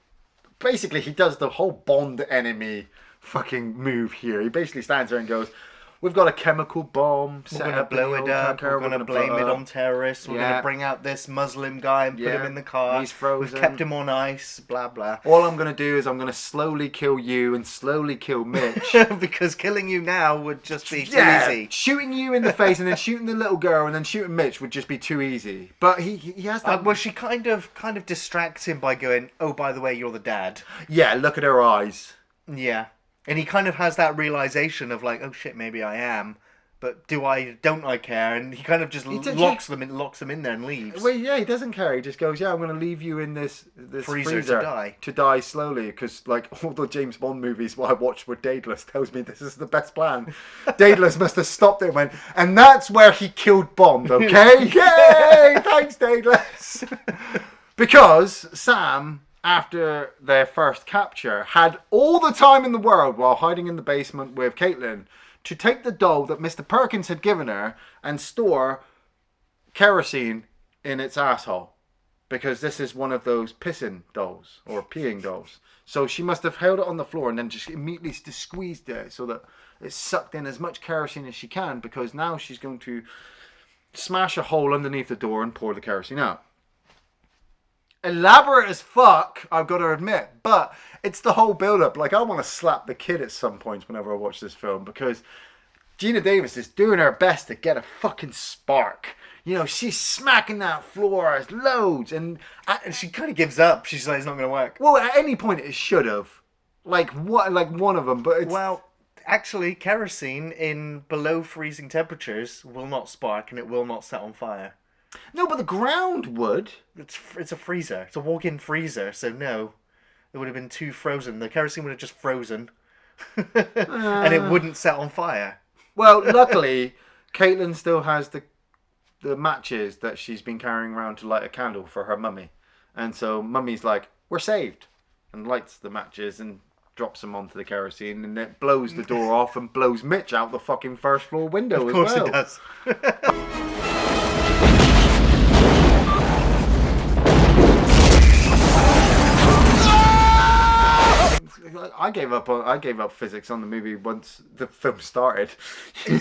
Basically, he does the whole Bond enemy fucking move here. He basically stands there and goes, we've got a chemical bomb. We're going to blow it up. We're going to blame it on terrorists. We're going to bring out this Muslim guy and put him in the car. He's frozen. We've kept him on ice, blah, blah. All I'm going to do is I'm going to slowly kill you and slowly kill Mitch. Because killing you now would just be too easy. Shooting you in the face and then shooting the little girl and then shooting Mitch would just be too easy. But he has that... well, she kind of distracts him by going, oh, by the way, you're the dad. Yeah, look at her eyes. Yeah. And he kind of has that realization of like, oh shit, maybe I am, but don't I care? And he kind of just locks them in there and leaves. Well, yeah, he doesn't care. He just goes, yeah, I'm going to leave you in this freezer to die slowly, because like all the James Bond movies I watched with Daedalus tells me this is the best plan. Daedalus must have stopped it and that's where he killed Bond. Okay, yay! Thanks, Daedalus. Because Sam, after their first capture, had all the time in the world while hiding in the basement with Caitlin to take the doll that Mr. Perkins had given her and store kerosene in its asshole, because this is one of those pissing dolls or peeing dolls. So she must have held it on the floor and then just immediately squeezed it so that it sucked in as much kerosene as she can, because now she's going to smash a hole underneath the door and pour the kerosene out. Elaborate as fuck, I've got to admit, but it's the whole build-up. Like, I want to slap the kid at some points whenever I watch this film, because Geena Davis is doing her best to get a fucking spark. You know, she's smacking that floor loads, and she kind of gives up. She's like, it's not going to work. Well, at any point it should have. Like one of them, but it's... Well, actually, kerosene in below freezing temperatures will not spark, and it will not set on fire. No, but the ground would. It's a freezer. It's a walk-in freezer, so no. It would have been too frozen. The kerosene would have just frozen. And it wouldn't set on fire. Well, luckily, Caitlin still has the matches that she's been carrying around to light a candle for her mummy. And so mummy's like, we're saved. And lights the matches and drops him onto the kerosene, and it blows the door off and blows Mitch out the fucking first floor window as well. Of course it does. I gave up physics on the movie once the film started.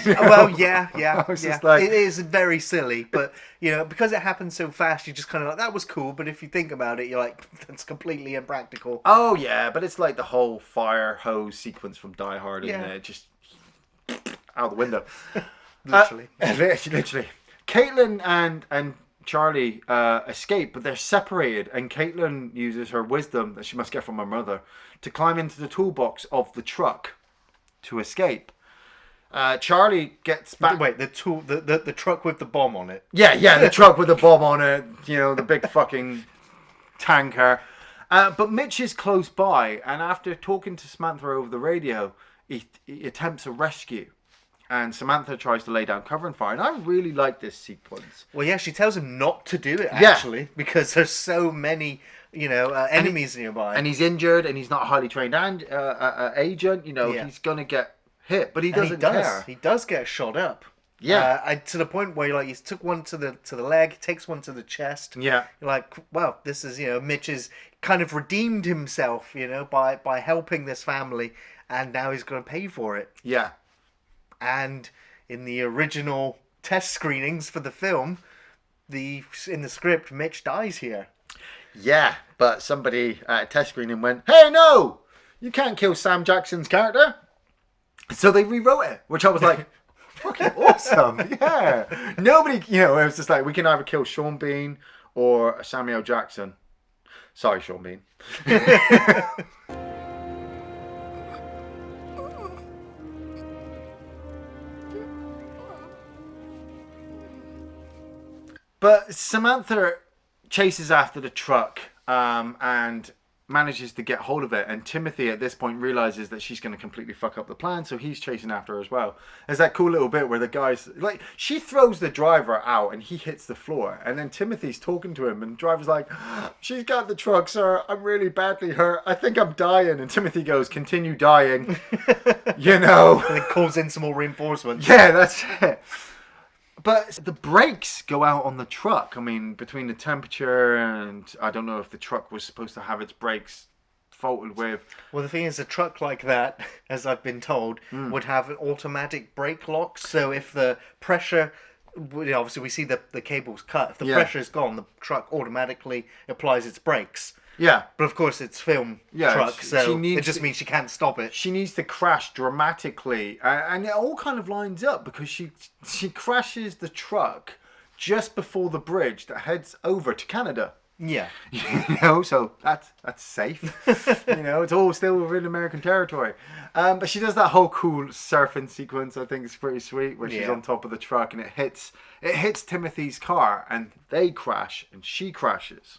Well, yeah. I was just like, it is very silly, but because it happened so fast, you just kind of like, that was cool. But if you think about it, you're like, that's completely impractical. Oh yeah, but it's like the whole fire hose sequence from Die Hard, isn't it? Just out the window. Literally. Literally. Caitlin and Charlie escape, but they're separated, and Caitlin uses her wisdom that she must get from her mother to climb into the toolbox of the truck to escape. Charlie gets back. Wait, the truck with the bomb on it. Yeah, the truck with the bomb on it. The big fucking tanker. But Mitch is close by, and after talking to Samantha over the radio, he attempts a rescue. And Samantha tries to lay down cover and fire. And I really like this sequence. Well, yeah, she tells him not to do it, actually. Because there's so many, enemies nearby. And he's injured, and he's not a highly trained agent. He's going to get hit. But he doesn't care. He does get shot up. Yeah. To the point where, he took one to the leg, takes one to the chest. Yeah. You're like, well, this is, Mitch has kind of redeemed himself, by helping this family. And now he's going to pay for it. Yeah. And in the original test screenings for the film, in the script, Mitch dies here. Yeah, but somebody at a test screening went, "Hey, no! You can't kill Sam Jackson's character." So they rewrote it, which I was like, fucking awesome. Yeah. Nobody, it was just like, we can either kill Sean Bean or Samuel Jackson. Sorry, Sean Bean. But Samantha chases after the truck and manages to get hold of it. And Timothy at this point realizes that she's going to completely fuck up the plan. So he's chasing after her as well. There's that cool little bit where the guy's like, she throws the driver out and he hits the floor. And then Timothy's talking to him and the driver's like, "She's got the truck, sir. I'm really badly hurt. I think I'm dying." And Timothy goes, "Continue dying." And it calls in some more reinforcements. Yeah, that's it. But the brakes go out on the truck. I mean, between the temperature and I don't know if the truck was supposed to have its brakes faulted with. Well, the thing is, a truck like that, as I've been told, would have an automatic brake lock. So if the pressure, obviously we see the cables cut. If the pressure is gone, the truck automatically applies its brakes. Yeah. But of course it's film truck, so it just means she can't stop it. She needs to crash dramatically. And it all kind of lines up because she crashes the truck just before the bridge that heads over to Canada. Yeah. So that's safe. It's all still within American territory. But she does that whole cool surfing sequence. I think it's pretty sweet where she's on top of the truck and it hits Timothy's car and they crash and she crashes.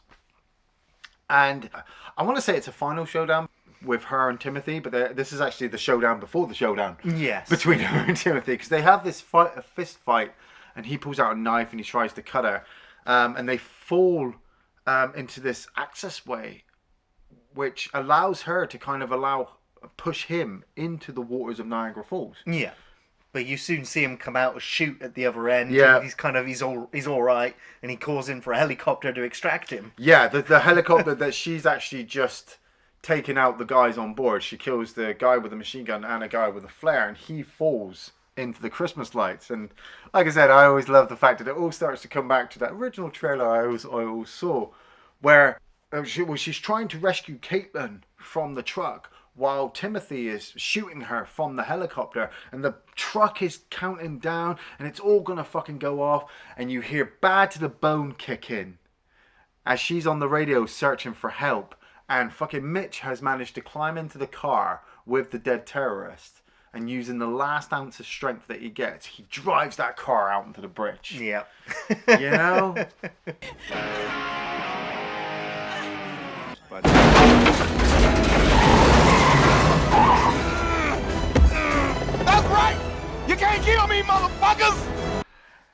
And I want to say it's a final showdown with her and Timothy, but this is actually the showdown before the showdown. Yes. Between her and Timothy, because they have this fist fight, and he pulls out a knife and he tries to cut her, and they fall into this access way, which allows her to kind of push him into the waters of Niagara Falls. Yeah. But you soon see him come out and shoot at the other end. Yeah. And he's all right, and he calls in for a helicopter to extract him. Yeah, the helicopter that she's actually just taken out the guys on board. She kills the guy with a machine gun and a guy with a flare, and he falls into the Christmas lights. And like I said, I always love the fact that it all starts to come back to that original trailer I always saw, where she's trying to rescue Caitlin from the truck, while Timothy is shooting her from the helicopter, and the truck is counting down, and it's all gonna fucking go off, and you hear Bad to the Bone kick in as she's on the radio searching for help, and fucking Mitch has managed to climb into the car with the dead terrorist, and using the last ounce of strength that he gets, he drives that car out into the bridge. Yeah. That's right! You can't kill me, motherfuckers!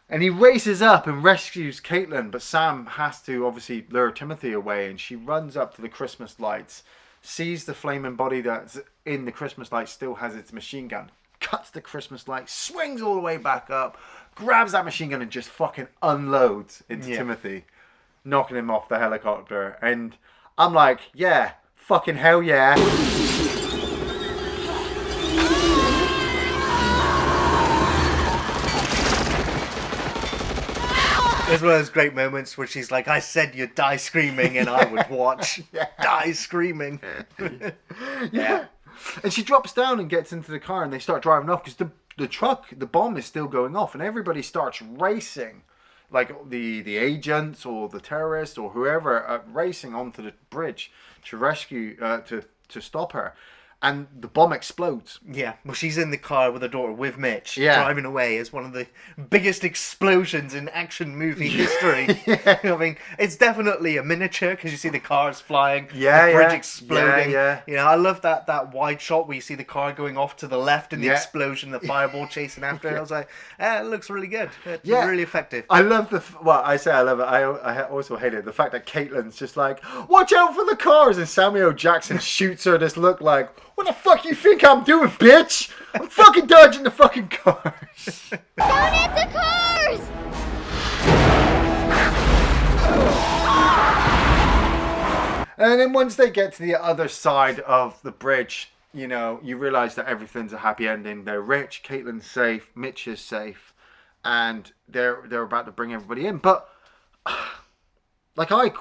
And he races up and rescues Caitlin, but Sam has to obviously lure Timothy away, and she runs up to the Christmas lights sees the flaming body that's in the Christmas light, still has its machine gun, cuts the Christmas light, swings all the way back up, grabs that machine gun and just fucking unloads into Timothy, knocking him off the helicopter. And I'm like, yeah, fucking hell yeah. There's one of those great moments where she's like, I said you'd die screaming and I would watch. Die screaming. Yeah. And she drops down and gets into the car and they start driving off because the truck, the bomb is still going off and everybody starts racing. Like the agents or the terrorists or whoever racing onto the bridge to rescue, to stop her. And the bomb explodes. Yeah, well, she's in the car with her daughter, with Mitch, driving away. It's one of the biggest explosions in action movie history. I mean, it's definitely a miniature because you see the cars flying, the bridge exploding. You know, I love that wide shot where you see the car going off to the left and the explosion, the fireball chasing after it. I was like, it looks really good. It's really effective. I love I love it. I also hate it. The fact that Caitlin's just like, watch out for the cars, and Samuel Jackson shoots her this look like, what the fuck you think I'm doing, bitch? I'm fucking dodging the fucking cars. Don't hit the cars! And then once they get to the other side of the bridge, you know, you realise that everything's a happy ending. They're rich, Caitlin's safe, Mitch is safe, and they're about to bring everybody in. But like I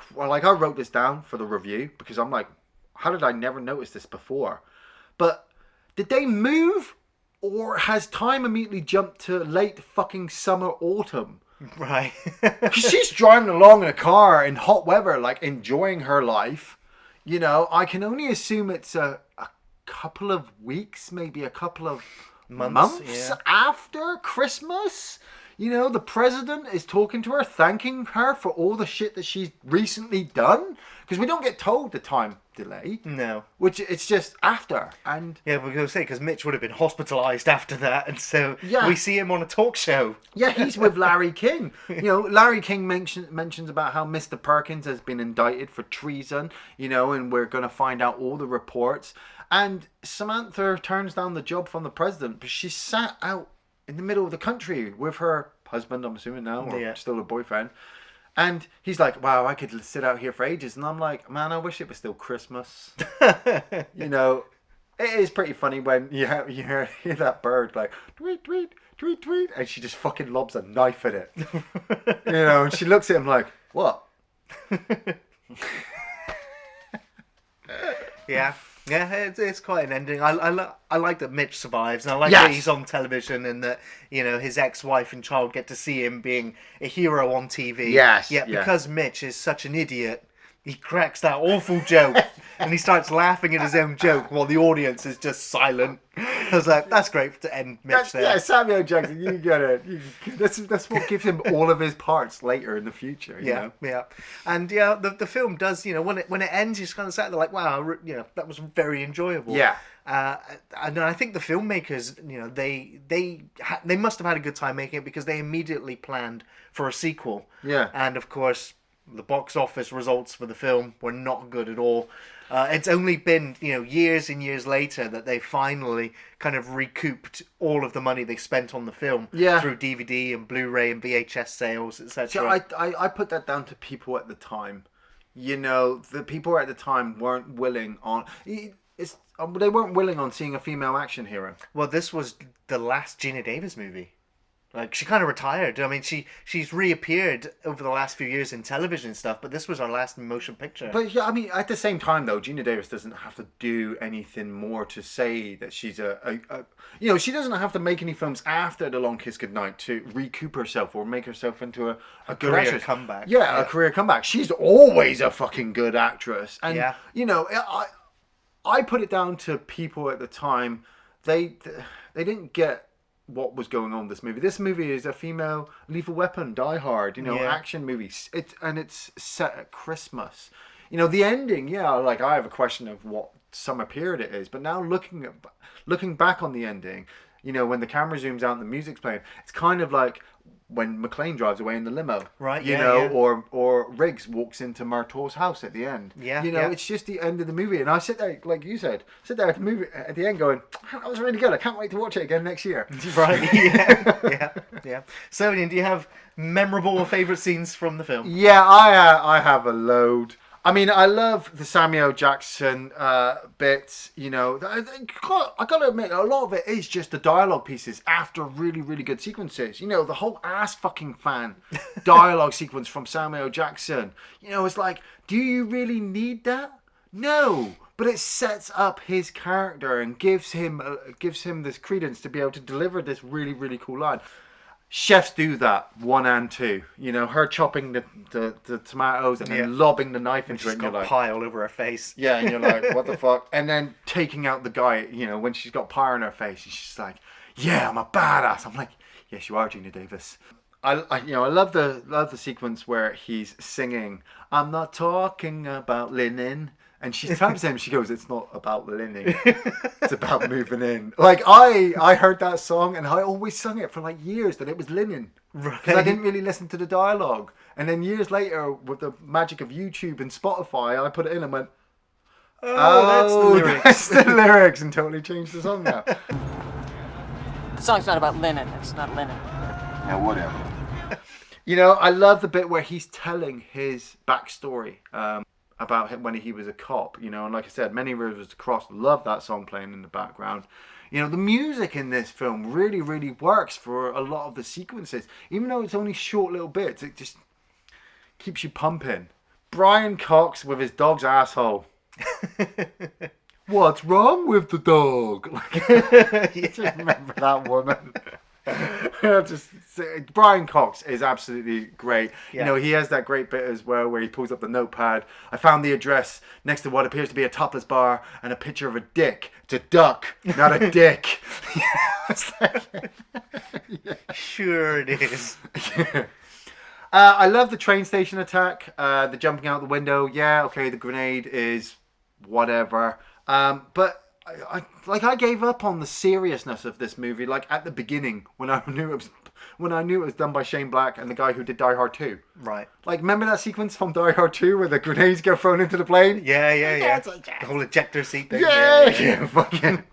wrote this down for the review because I'm like, how did I never notice this before? But did they move, or has time immediately jumped to late fucking summer, autumn? Right. Because she's driving along in a car in hot weather, like enjoying her life. You know, I can only assume it's a couple of weeks, maybe a couple of months after Christmas. You know, the president is talking to her, thanking her for all the shit that she's recently done. Because we don't get told the time delay. No. Which it's just after. And yeah, we're going to say, because Mitch would have been hospitalised after that. And so we see him on a talk show. Yeah, he's with Larry King. You know, Larry King mentions about how Mr. Perkins has been indicted for treason. You know, and we're going to find out all the reports. And Samantha turns down the job from the president. But she's sat out in the middle of the country with her husband, I'm assuming now, or still a boyfriend. And he's like, wow, I could sit out here for ages. And I'm like, man, I wish it was still Christmas. You know, it is pretty funny when you hear that bird like, tweet, tweet, tweet, tweet. And she just fucking lobs a knife at it. You know, and she looks at him like, what? Yeah. Yeah, it's quite an ending. I like that Mitch survives, and I like that he's on television, and that, you know, his ex-wife and child get to see him being a hero on TV. Yes. Yeah, because Mitch is such an idiot, he cracks that awful joke, and he starts laughing at his own joke while the audience is just silent. I was like, that's great to end Mitch there. Yeah, Samuel Jackson, you get it. That's what gives him all of his parts later in the future. You know? Yeah. And yeah, the film does, you know, when it ends, you're kind of sat there like, wow, you know, that was very enjoyable. Yeah. And I think the filmmakers, you know, they must have had a good time making it because they immediately planned for a sequel. Yeah. And of course, the box office results for the film were not good at all. It's only been, you know, years and years later that they finally kind of recouped all of the money they spent on the film through DVD and Blu-ray and VHS sales, etc. So I put that down to people at the time. You know, the people at the time weren't willing on. They weren't willing on seeing a female action hero. Well, this was the last Geena Davis movie. Like, she kind of retired. I mean, she's reappeared over the last few years in television and stuff, but this was her last motion picture. But yeah, I mean, at the same time, though, Geena Davis doesn't have to do anything more to say that she's you know, she doesn't have to make any films after The Long Kiss Goodnight to recoup herself or make herself into a good career actress. Comeback. Yeah, a career comeback. She's always a fucking good actress. And, you know, I put it down to people at the time, they didn't get what was going on in this movie. This movie is a female Lethal Weapon, Die Hard, you know, action movie. It's set at Christmas. You know, the ending, like I have a question of what summer period it is, but now looking back on the ending, you know, when the camera zooms out and the music's playing, it's kind of like when McClane drives away in the limo. Right, You yeah, know, yeah. or Riggs walks into Murtaugh's house at the end. Yeah, You know, yeah. it's just the end of the movie. And I sit there, like you said, sit there at the movie at the end going, that was really good. I can't wait to watch it again next year. Right, yeah. So, Ian, do you have memorable or favourite scenes from the film? Yeah, I have a load. I mean, I love the Samuel Jackson bits, you know. I gotta admit, a lot of it is just the dialogue pieces after really, really good sequences. You know, the whole ass fucking fan dialogue sequence from Samuel Jackson. You know, it's like, do you really need that? No. But it sets up his character and gives him this credence to be able to deliver this really, really cool line. Chefs do that 1 and 2. You know, her chopping the tomatoes and then lobbing the knife into it. She's got pie all over her face. Yeah, and you're like, what the fuck? And then taking out the guy, you know, when she's got pie on her face, she's just like, yeah, I'm a badass. I'm like, yes, you are, Geena Davis. I love the sequence where he's singing, I'm not talking about linen. And she taps him, she goes, it's not about linen, it's about moving in. Like, I heard that song and I always sung it for like years that it was linen. Because I didn't really listen to the dialogue. And then years later, with the magic of YouTube and Spotify, I put it in and went, that's the lyrics. That's the lyrics, and totally changed the song now. The song's not about linen. It's not linen. Yeah, whatever. You know, I love the bit where he's telling his backstory about him when he was a cop, you know, and like I said, Many Rivers to Cross, love that song playing in the background. You know, the music in this film really, really works for a lot of the sequences. Even though it's only short little bits, it just keeps you pumping. Brian Cox with his dog's asshole. What's wrong with the dog? Just remember that woman. Brian Cox is absolutely great. Yeah. You know, he has that great bit as well where he pulls up the notepad. I found the address next to what appears to be a topless bar and a picture of a dick. It's a duck, not a dick. Sure it is. I love the train station attack, the jumping out the window. Yeah, okay, the grenade is whatever. But I gave up on the seriousness of this movie. Like at the beginning, when I knew it was done by Shane Black and the guy who did Die Hard 2. Right. Like, remember that sequence from Die Hard 2 where the grenades get thrown into the plane? Yeah. The whole ejector seat thing. Yeah. Fucking.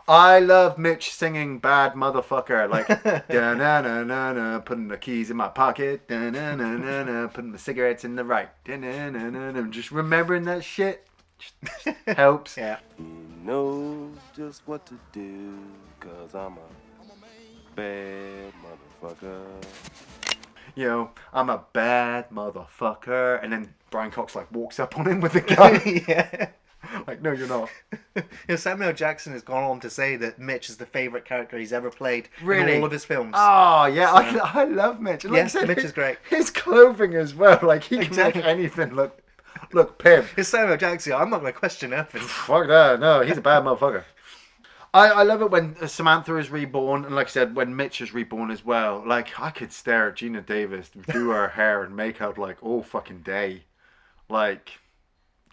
I love Mitch singing "Bad Motherfucker," like da na na na na, putting the keys in my pocket, da na na na na, putting the cigarettes in the right, da na na na na. Just remembering that shit just helps. Yeah. He knows just what to do, 'cause I'm a bad motherfucker. You know, I'm a bad motherfucker, and then Brian Cox like walks up on him with a gun. Yeah. Like, no, you're not. Samuel Jackson has gone on to say that Mitch is the favourite character he's ever played Really? in all of his films. Oh, yeah. So- I love Mitch. Like Yes, I said, Mitch is great. His clothing as well. Like, he can Exactly. make anything look pimp. It's Samuel Jackson. I'm not going to question nothing. Fuck that. No, he's a bad motherfucker. I love it when Samantha is reborn, and like I said, when Mitch is reborn as well. Like, I could stare at Geena Davis do her hair and makeup like all fucking day. Like,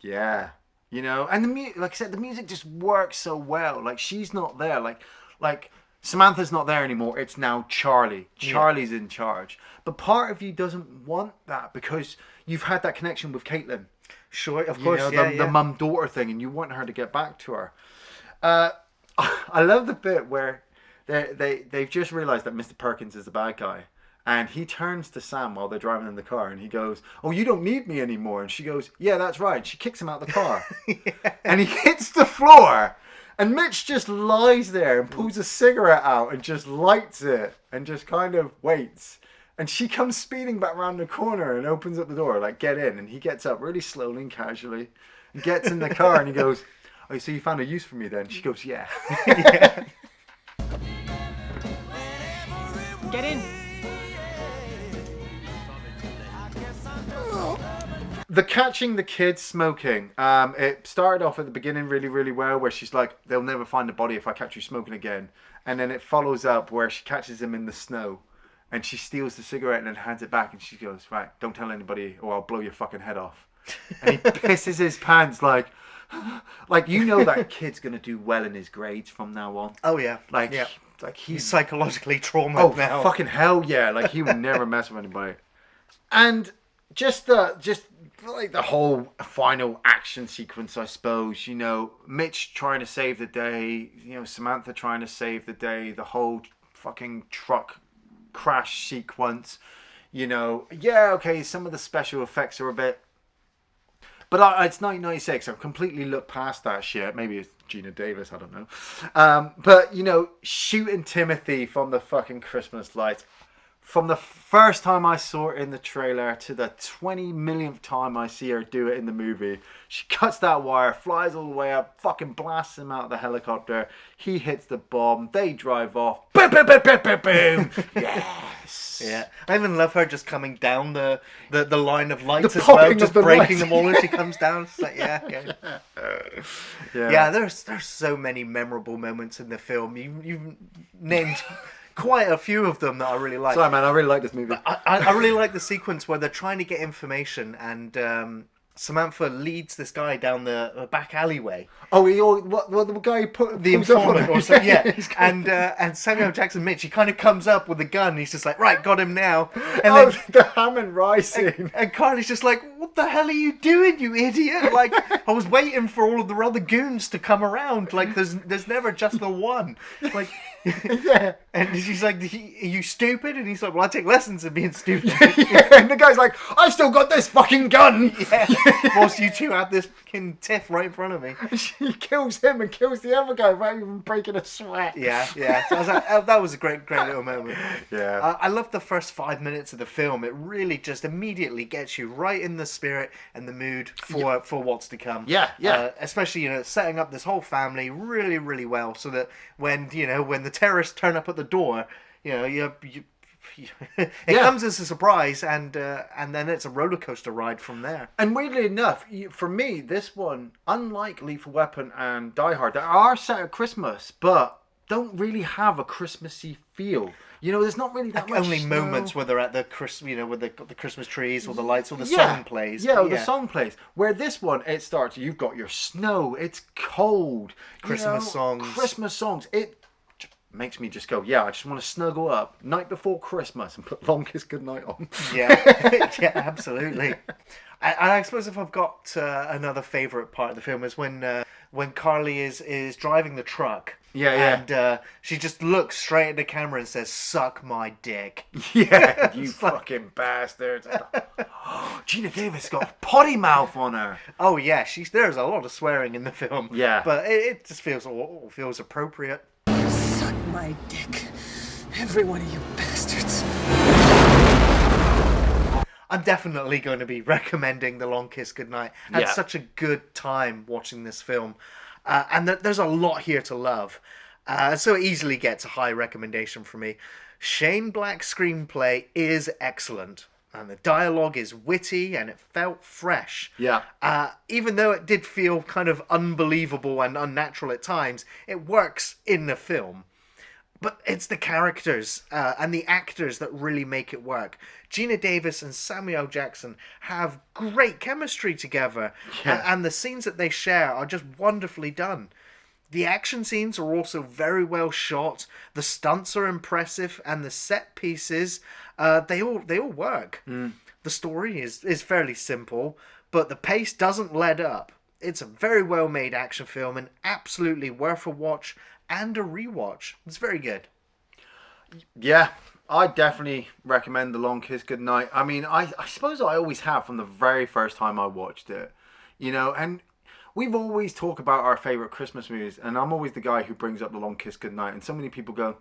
yeah. You know, and like I said, the music just works so well. Like, she's not there. Like Samantha's not there anymore. It's now Charlie. Charlie's in charge. But part of you doesn't want that because you've had that connection with Caitlin. Sure, of course, You know, the mum-daughter thing, and you want her to get back to her. I love the bit where they've just realised that Mr. Perkins is the bad guy. And he turns to Sam while they're driving in the car and he goes, "Oh, you don't need me anymore." And she goes, "Yeah, that's right." And she kicks him out the car. And he hits the floor. And Mitch just lies there and pulls a cigarette out and just lights it and just kind of waits. And she comes speeding back around the corner and opens up the door, like, "Get in." And he gets up really slowly and casually and gets in the car and he goes, "Oh, so you found a use for me then?" She goes, "Yeah." Yeah. Get in. The catching the kids smoking, it started off at the beginning really, really well, where she's like, "They'll never find the body if I catch you smoking again." And then it follows up where she catches him in the snow and she steals the cigarette and then hands it back and she goes, "Right, don't tell anybody or I'll blow your fucking head off." And he pisses his pants like, you know that kid's going to do well in his grades from now on. Oh, yeah. Like, yeah. like he's psychologically traumatized now. Fucking hell yeah! Like he would never mess with anybody. And just like the whole final action sequence, I suppose. You know, Mitch trying to save the day. You know, Samantha trying to save the day. The whole fucking truck crash sequence. You know, yeah, okay. Some of the special effects are a bit. But it's 1996. I've completely looked past that shit. Maybe it's Geena Davis. I don't know. But, you know, shooting Timothy from the fucking Christmas lights. From the first time I saw it in the trailer to the 20 millionth time I see her do it in the movie. She cuts that wire, flies all the way up, fucking blasts him out of the helicopter. He hits the bomb. They drive off. Boom, boom, boom, boom, boom, boom. Yes. Yeah. I even love her just coming down the line of lights as well, just breaking them all as she comes down. It's like, yeah, okay. Yeah, there's so many memorable moments in the film. You've named quite a few of them that I really like. Sorry, man, I really like this movie. I really like the sequence where they're trying to get information and Samantha leads this guy down the back alleyway. Oh, what the guy who put the informant or something? Yeah, and Samuel Jackson Mitch, he kind of comes up with a gun. He's just like, right, got him now. And then the ham and rice scene. And Carly's just like, what the hell are you doing, you idiot? Like, I was waiting for all of the other goons to come around. Like, there's never just the one. Like. Yeah. And she's like, are you stupid? And he's like, well, I take lessons in being stupid. Yeah. And the guy's like, I've still got this fucking gun. Yeah. Whilst you two have this fucking tiff right in front of me. She kills him and kills the other guy without even breaking a sweat. Yeah. So I was like, that was a great little moment. Yeah. I love the first 5 minutes of the film. It really just immediately gets you right in the spirit and the mood for what's to come. Yeah. Especially, you know, setting up this whole family really, really well, so that when the terrorists turn up at the door, you know, it comes as a surprise, and then it's a roller coaster ride from there. And weirdly enough, for me, this one, unlike Lethal Weapon and Die Hard, that are set at Christmas, but don't really have a Christmassy feel. You know, there's not really that much only snow. Moments where they're at the where they've got the Christmas trees or the lights or the song plays. Yeah, the song plays. Where this one, it starts, you've got your snow, it's cold. Christmas songs. It makes me just go, yeah, I just want to snuggle up night before Christmas and put Long Kiss Goodnight on. Yeah, yeah, absolutely. And I suppose if I've got another favourite part of the film is when Carly is driving the truck. Yeah. And she just looks straight at the camera and says, "Suck my dick." Yeah, you fucking bastards. Geena Davis got potty mouth on her. Oh yeah, there's a lot of swearing in the film. Yeah. But it just feels appropriate. Suck my dick. Every one of you bastards. I'm definitely going to be recommending The Long Kiss Goodnight. I had such a good time watching this film. And there's a lot here to love. So it easily gets a high recommendation from me. Shane Black's screenplay is excellent. And the dialogue is witty and it felt fresh. Yeah. Even though it did feel kind of unbelievable and unnatural at times, it works in the film. But it's the characters and the actors that really make it work. Geena Davis and Samuel Jackson have great chemistry together. Yeah. And the scenes that they share are just wonderfully done. The action scenes are also very well shot. The stunts are impressive. And the set pieces, they all work. Mm. The story is fairly simple, but the pace doesn't let up. It's a very well made action film and absolutely worth a watch and a rewatch. It's very good. Yeah, I definitely recommend The Long Kiss Goodnight. I mean, I suppose I always have from the very first time I watched it. You know, and we've always talked about our favourite Christmas movies, and I'm always the guy who brings up The Long Kiss Goodnight, and so many people go,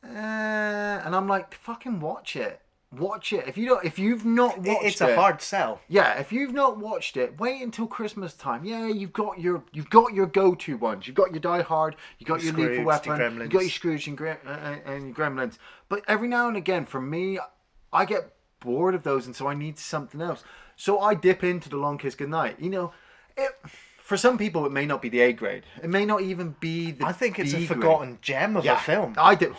and I'm like, fucking watch it. Watch it. If you've not watched it, it's a hard sell. Yeah, if you've not watched it, wait until Christmas time. Yeah, you've got your go-to ones. You've got your Die Hard. You've got your Lethal Weapon. You've got your Scrooge and your Gremlins. But every now and again, for me, I get bored of those, and so I need something else. So I dip into The Long Kiss Goodnight. You know, for some people, it may not be the A grade. It may not even be the I think it's B a forgotten gem of a film. I did.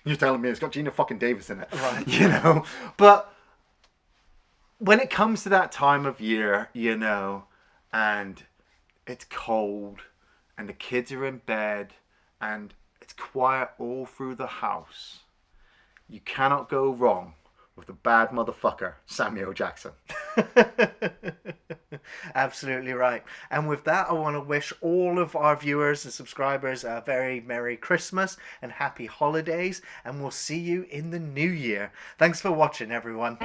You're telling me it's got Geena fucking Davis in it. Right. You know? But when it comes to that time of year, you know, and it's cold and the kids are in bed and it's It's quiet all through the house. You cannot go wrong with the bad motherfucker, Samuel Jackson. Absolutely right. And with that, I want to wish all of our viewers and subscribers a very Merry Christmas and Happy Holidays. And we'll see you in the new year. Thanks for watching, everyone.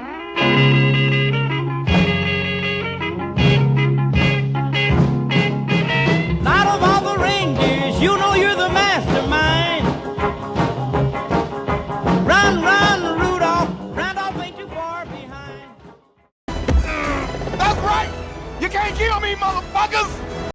Out of all the reindeers, you know you're the mastermind. Run, run, Rudolph. Randolph ain't too far behind. That's right! You can't kill me, motherfuckers!